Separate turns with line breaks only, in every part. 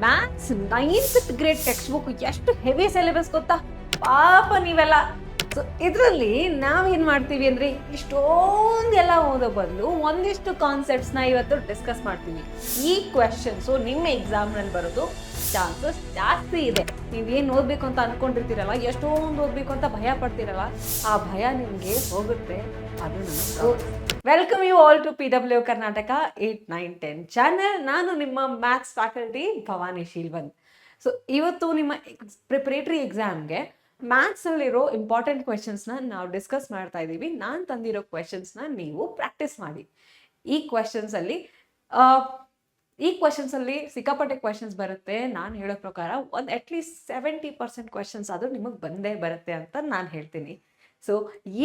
Maths 9th grade text book ಎಷ್ಟು heavy syllabus ಗೊತ್ತಾ ಪಾಪ ನೀವೆಲ್ಲ. ಸೊ ಇದರಲ್ಲಿ ನಾವೇನು ಮಾಡ್ತೀವಿ ಅಂದರೆ ಇಷ್ಟೊಂದೆಲ್ಲ ಓದೋ ಬದಲು ಒಂದಿಷ್ಟು ಕಾನ್ಸೆಪ್ಟ್ಸ್ನ ಇವತ್ತು ಡಿಸ್ಕಸ್ ಮಾಡ್ತೀವಿ. ಈ ಕ್ವೆಶನ್ಸು ನಿಮ್ಮ ಎಕ್ಸಾಮ್ನಲ್ಲಿ ಬರೋದು ಚಾನ್ಸಸ್ ಜಾಸ್ತಿ ಇದೆ. ನೀವೇನು ಓದಬೇಕು ಅಂತ ಅಂದ್ಕೊಂಡಿರ್ತೀರಲ್ಲ, ಎಷ್ಟೊಂದು ಓದಬೇಕು ಅಂತ ಭಯ ಪಡ್ತೀರಲ್ಲ, ಆ ಭಯ ನಿಮಗೆ ಹೋಗುತ್ತೆ. ಅದು ನಮಗೆ welcome you all to PW Karnataka 8, 9, 10 channel. ನಾನು ನಿಮ್ಮ maths faculty Bhavani Sheelvant. So ಇವತ್ತು ನಿಮ್ಮ ಪ್ರಿಪರೇಟರಿ ಎಕ್ಸಾಮ್ಗೆ ಮ್ಯಾಥ್ಸಲ್ಲಿರೋ ಇಂಪಾರ್ಟೆಂಟ್ ಕ್ವೆಶನ್ಸ್ನ ನಾವು ಡಿಸ್ಕಸ್ ಮಾಡ್ತಾ ಇದ್ದೀವಿ. ನಾನು ತಂದಿರೋ ಕ್ವೆಶನ್ಸ್ನ ನೀವು ಪ್ರಾಕ್ಟೀಸ್ ಮಾಡಿ. ಈ ಕ್ವೆಶನ್ಸಲ್ಲಿ ಸಿಕ್ಕಾಪಟ್ಟೆ ಕ್ವೆಶನ್ಸ್ ಬರುತ್ತೆ. ನಾನು ಹೇಳೋ ಪ್ರಕಾರ ಒಂದು ಅಟ್ಲೀಸ್ಟ್ 70% ಕ್ವೆಶನ್ಸ್ ಆದರೂ ನಿಮಗೆ ಬಂದೇ ಬರುತ್ತೆ ಅಂತ ನಾನು ಹೇಳ್ತೀನಿ. ಸೊ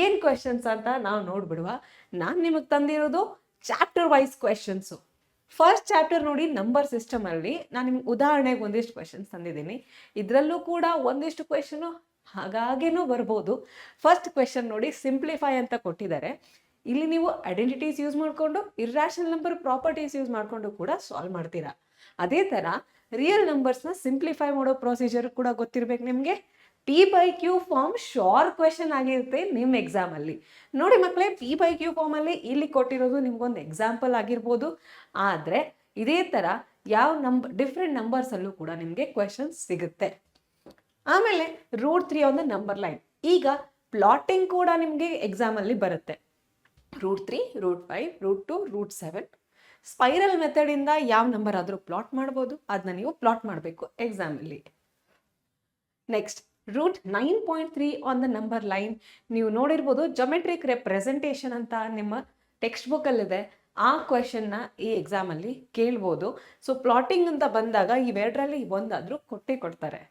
ಏನು ಕ್ವೆಶನ್ಸ್ ಅಂತ ನಾವು ನೋಡ್ಬಿಡುವ. ನಾನು ನಿಮಗೆ ತಂದಿರೋದು chapter wise questions. First chapter ನೋಡಿ, ನಂಬರ್ ಸಿಸ್ಟಮಲ್ಲಿ ನಾನು ನಿಮ್ಗೆ ಉದಾಹರಣೆಗೆ ಒಂದಿಷ್ಟು ಕ್ವೆಶನ್ಸ್ ತಂದಿದ್ದೀನಿ. ಇದರಲ್ಲೂ ಕೂಡ ಒಂದಿಷ್ಟು ಕ್ವೆಶನು ಹಾಗೇನೂ ಬರ್ಬೋದು. ಫಸ್ಟ್ ಕ್ವೆಶನ್ ನೋಡಿ, ಸಿಂಪ್ಲಿಫೈ ಅಂತ ಕೊಟ್ಟಿದ್ದಾರೆ. ಇಲ್ಲಿ ನೀವು ಐಡೆಂಟಿಟೀಸ್ ಯೂಸ್ ಮಾಡಿಕೊಂಡು ಇರ್ರಾಷನಲ್ ನಂಬರ್ ಪ್ರಾಪರ್ಟೀಸ್ ಯೂಸ್ ಮಾಡಿಕೊಂಡು ಕೂಡ ಸಾಲ್ವ್ ಮಾಡ್ತೀರಾ. ಅದೇ ಥರ ರಿಯಲ್ ನಂಬರ್ಸ್ನ ಸಿಂಪ್ಲಿಫೈ ಮಾಡೋ ಪ್ರೊಸೀಜರ್ ಕೂಡ ಗೊತ್ತಿರಬೇಕು ನಿಮಗೆ. P/Q ಫಾರ್ಮ್ ಶೋರ್ ಕ್ವೆಶನ್ ಆಗಿರುತ್ತೆ ನಿಮ್ಮ ಎಕ್ಸಾಮಲ್ಲಿ. ನೋಡಿ ಮಕ್ಕಳೇ, P/Q ಫಾರ್ಮಲ್ಲಿ ಇಲ್ಲಿ ಕೊಟ್ಟಿರೋದು ನಿಮ್ಗೊಂದು ಎಕ್ಸಾಂಪಲ್ ಆಗಿರ್ಬೋದು. ಆದರೆ ಇದೇ ಥರ ಡಿಫ್ರೆಂಟ್ ನಂಬರ್ಸಲ್ಲೂ ಕೂಡ ನಿಮಗೆ ಕ್ವೆಶನ್ಸ್ ಸಿಗುತ್ತೆ. ಆಮೇಲೆ √3 ಆನ್ ದ ನಂಬರ್ ಲೈನ್. ಈಗ ಪ್ಲಾಟಿಂಗ್ ಕೂಡ ನಿಮಗೆ ಎಕ್ಸಾಮಲ್ಲಿ ಬರುತ್ತೆ. √3, √5, √2, √7 ಸ್ಪೈರಲ್ ಮೆಥಡಿಂದ ಯಾವ ನಂಬರ್ ಆದರೂ ಪ್ಲಾಟ್ ಮಾಡ್ಬೋದು. ಅದನ್ನ ನೀವು ಪ್ಲಾಟ್ ಮಾಡಬೇಕು ಎಕ್ಸಾಮಲ್ಲಿ. Next √9.3 on the number line. ನೀವು ನೋಡಿರ್ಬೋದು, ಜೊಮೆಟ್ರಿಕ್ ರೆಪ್ರೆಸೆಂಟೇಷನ್ ಅಂತ ನಿಮ್ಮ ಟೆಕ್ಸ್ಟ್ ಬುಕ್ಕಲ್ಲಿದೆ. ಆ ಕ್ವೆಶನ್ನ ಈ ಎಕ್ಸಾಮಲ್ಲಿ ಕೇಳ್ಬೋದು. ಸೊ ಪ್ಲಾಟಿಂಗ್ ಅಂತ ಬಂದಾಗ ಇವೆರಡರಲ್ಲಿ ಒಂದಾದರೂ ಕೊಡ್ತಾರೆ.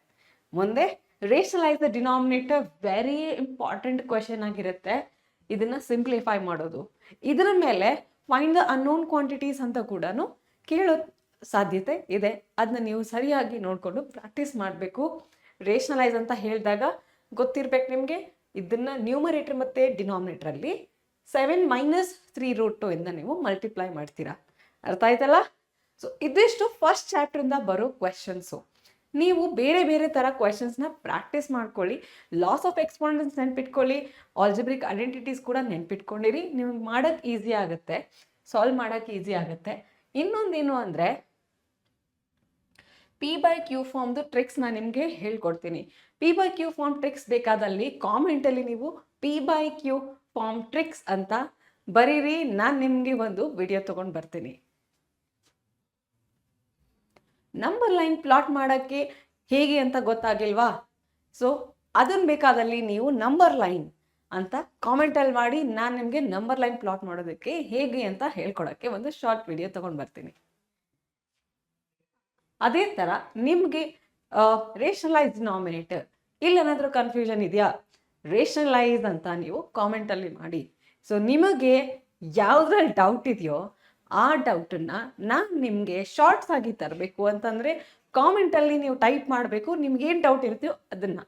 ಮುಂದೆ rationalise the denominator, very important question ಆಗಿರುತ್ತೆ. ಇದನ್ನು ಸಿಂಪ್ಲಿಫೈ ಮಾಡೋದು. ಇದರ ಮೇಲೆ ಫೈಂಡ್ ದ ಅನ್ನೋನ್ ಕ್ವಾಂಟಿಟೀಸ್ ಅಂತ ಕೂಡ ಕೇಳೋ ಸಾಧ್ಯತೆ ಇದೆ. ಅದನ್ನ ನೀವು ಸರಿಯಾಗಿ ನೋಡಿಕೊಂಡು ಪ್ರಾಕ್ಟೀಸ್ ಮಾಡಬೇಕು. ರೇಷನಲೈಸ್ ಅಂತ ಹೇಳಿದಾಗ ಗೊತ್ತಿರ್ಬೇಕು ನಿಮಗೆ, ಇದನ್ನು ನ್ಯೂಮರೇಟರ್ ಮತ್ತು ಡಿನಾಮಿನೇಟ್ರಲ್ಲಿ 7 - 3√2 ಇಂದ ನೀವು ಮಲ್ಟಿಪ್ಲೈ ಮಾಡ್ತೀರಾ. ಅರ್ಥ ಆಯ್ತಲ್ಲ? ಸೊ ಇದಿಷ್ಟು ಫಸ್ಟ್ ಚಾಪ್ಟರಿಂದ ಬರೋ ಕ್ವೆಶನ್ಸು. ನೀವು ಬೇರೆ ಬೇರೆ ಥರ ಕ್ವೆಶನ್ಸ್ನ ಪ್ರಾಕ್ಟೀಸ್ ಮಾಡ್ಕೊಳ್ಳಿ. ಲಾಸ್ ಆಫ್ ಎಕ್ಸ್ಪಾಂಡೆನ್ಸ್ ನೆನ್ಪಿಟ್ಕೊಳ್ಳಿ. ಆಲ್ಜಿಬ್ರಿಕ್ ಐಡೆಂಟಿಟೀಸ್ ಕೂಡ ನೆನ್ಪಿಟ್ಕೊಂಡಿರಿ. ನಿಮ್ಗೆ ಮಾಡೋಕ್ಕೆ ಈಸಿ ಆಗುತ್ತೆ, ಸಾಲ್ವ್ ಮಾಡೋಕ್ಕೆ ಈಸಿ ಆಗುತ್ತೆ. ಇನ್ನೊಂದೇನು ಅಂದರೆ P/Q ಫಾರ್ಮ್ದು ಟ್ರಿಕ್ಸ್ ನಾನು ನಿಮಗೆ ಹೇಳ್ಕೊಡ್ತೀನಿ. P/Q ಫಾರ್ಮ್ ಟ್ರಿಕ್ಸ್ ಬೇಕಾದಲ್ಲಿ ಕಾಮೆಂಟಲ್ಲಿ ನೀವು P/Q ಫಾರ್ಮ್ ಟ್ರಿಕ್ಸ್ ಅಂತ ಬರೀರಿ. ನಾನು ನಿಮಗೆ ಒಂದು ವಿಡಿಯೋ ತೊಗೊಂಡು ಬರ್ತೀನಿ. ನಂಬರ್ ಲೈನ್ ಪ್ಲಾಟ್ ಮಾಡೋಕ್ಕೆ ಹೇಗೆ ಅಂತ ಗೊತ್ತಾಗಿಲ್ವಾ? ಸೊ ಅದನ್ನು ಬೇಕಾದಲ್ಲಿ ನೀವು ನಂಬರ್ ಲೈನ್ ಅಂತ ಕಾಮೆಂಟಲ್ಲಿ ಮಾಡಿ. ನಾನು ನಿಮಗೆ ನಂಬರ್ ಲೈನ್ ಪ್ಲಾಟ್ ಮಾಡೋದಕ್ಕೆ ಹೇಗೆ ಅಂತ ಹೇಳ್ಕೊಡೋಕ್ಕೆ ಒಂದು ಶಾರ್ಟ್ ವಿಡಿಯೋ ತೊಗೊಂಡು ಬರ್ತೀನಿ. ಅದೇ ಥರ ನಿಮಗೆ ರೇಷನಲೈಸ್ ಡಿನಾಮಿನೇಟರ್, ಇಲ್ಲೇನಾದರೂ ಕನ್ಫ್ಯೂಷನ್ ಇದೆಯಾ? ರೇಷನಲೈಸ್ ಅಂತ ನೀವು ಕಾಮೆಂಟಲ್ಲಿ ಮಾಡಿ. ಸೊ ನಿಮಗೆ ಯಾವುದ್ರಲ್ಲಿ ಡೌಟ್ ಇದೆಯೋ ಆ ಡೌಟನ್ನು ನಾನು ನಿಮಗೆ ಶಾರ್ಟ್ಸ್ ಆಗಿ ತರಬೇಕು ಅಂತಂದರೆ ಕಾಮೆಂಟಲ್ಲಿ ನೀವು ಟೈಪ್ ಮಾಡಬೇಕು. ನಿಮ್ಗೇನು ಡೌಟ್ ಇರ್ತೀಯೋ ಅದನ್ನು.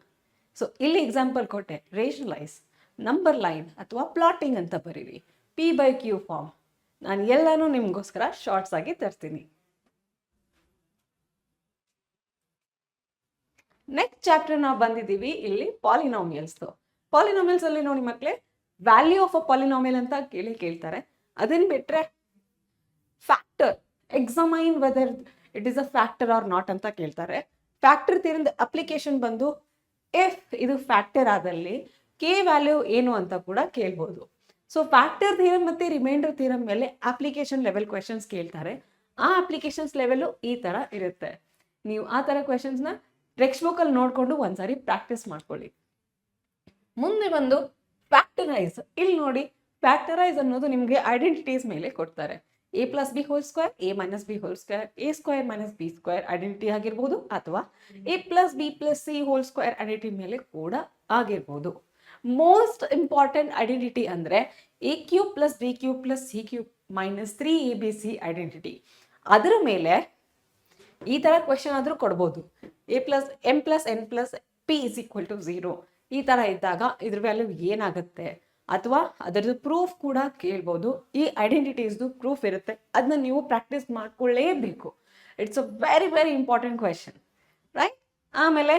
ಸೊ ಇಲ್ಲಿ ಎಕ್ಸಾಂಪಲ್ ಕೊಟ್ಟೆ, ರೇಷನಲೈಸ್, ನಂಬರ್ ಲೈನ್ ಅಥವಾ ಪ್ಲಾಟಿಂಗ್ ಅಂತ ಬರೀರಿ. P/Q ಫಾರ್ಮ್ ನಾನು ಎಲ್ಲನೂ ನಿಮಗೋಸ್ಕರ ಶಾರ್ಟ್ಸ್ ಆಗಿ ತರ್ತೀನಿ. ನೆಕ್ಸ್ಟ್ ಚಾಪ್ಟರ್ ನಾವು ಬಂದಿದ್ದೀವಿ ಇಲ್ಲಿ ಪಾಲಿನಾಮಿಯಲ್ಸ್ದು. ಪಾಲಿನಾಮಿಯಲ್ಸಲ್ಲಿ ನೋಡಿ ಮಕ್ಕಳೇ, ವ್ಯಾಲ್ಯೂ ಆಫ್ ಅ ಪಾಲಿನಾಮಿಯಲ್ ಅಂತ ಕೇಳ್ತಾರೆ. ಅದನ್ನು ಬಿಟ್ಟರೆ factor, examine whether it is a factor or not ಅಂತ ಕೇಳ್ತಾರೆ. ಫ್ಯಾಕ್ಟರ್ ಥಿಯರಮ್ದ ಅಪ್ಲಿಕೇಶನ್ ಬಂದು ಇಫ್ ಇದು ಫ್ಯಾಕ್ಟರ್ ಆದಲ್ಲಿ ಕೆ ವ್ಯಾಲ್ಯೂ ಏನು ಅಂತ ಕೂಡ ಕೇಳ್ಬೋದು. ಸೊ ಫ್ಯಾಕ್ಟರ್ ಥಿಯರಮ್ ಮತ್ತು ರಿಮೈಂಡರ್ ಥಿಯರಮ್ ಮೇಲೆ ಅಪ್ಲಿಕೇಶನ್ ಲೆವೆಲ್ ಕ್ವೆಶನ್ಸ್ ಕೇಳ್ತಾರೆ. ಆ ಅಪ್ಲಿಕೇಶನ್ಸ್ ಲೆವೆಲು ಈ ಥರ ಇರುತ್ತೆ. ನೀವು ಆ ಥರ ಕ್ವೆಶನ್ಸ್ನ ಟೆಕ್ಸ್ಟ್ ಬುಕ್ಕಲ್ಲಿ ನೋಡಿಕೊಂಡು ಒಂದ್ಸಾರಿ ಪ್ರಾಕ್ಟೀಸ್ ಮಾಡ್ಕೊಳ್ಳಿ. ಮುಂದೆ ಬಂದು ಫ್ಯಾಕ್ಟರೈಸ್. ಇಲ್ಲಿ ನೋಡಿ, ಫ್ಯಾಕ್ಟರೈಸ್ ಅನ್ನೋದು ನಿಮಗೆ ಐಡೆಂಟಿಟೀಸ್ ಮೇಲೆ ಕೊಡ್ತಾರೆ. A+B² A-B², A² - B² identity ಆಗಿರ್ಬೋದು, ಅಥವಾ A+B+C² ಐಡೆಂಟಿಟಿ ಮೇಲೆ ಕೂಡ ಆಗಿರ್ಬೋದು. ಮೋಸ್ಟ್ ಇಂಪಾರ್ಟೆಂಟ್ ಐಡೆಂಟಿಟಿ ಅಂದರೆ A³ + B³ + C³ - 3ABC identity. ಅದರ ಮೇಲೆ ಈ ಥರ ಕ್ವೆಶನ್ ಆದರೂ ಕೊಡ್ಬೋದು. M + N + P = 0 ಈ ಥರ ಇದ್ದಾಗ ಇದ್ರ ವ್ಯಾಲ್ಯೂ ಏನಾಗುತ್ತೆ, ಅಥವಾ ಅದರದ್ದು ಪ್ರೂಫ್ ಕೂಡ ಕೇಳ್ಬೋದು. ಈ ಐಡೆಂಟಿಟೀಸ್ದು ಪ್ರೂಫ್ ಇರುತ್ತೆ, ಅದನ್ನ ನೀವು ಪ್ರಾಕ್ಟೀಸ್ ಮಾಡ್ಕೊಳ್ಳೇಬೇಕು. It's a very very important question, right? ಆಮೇಲೆ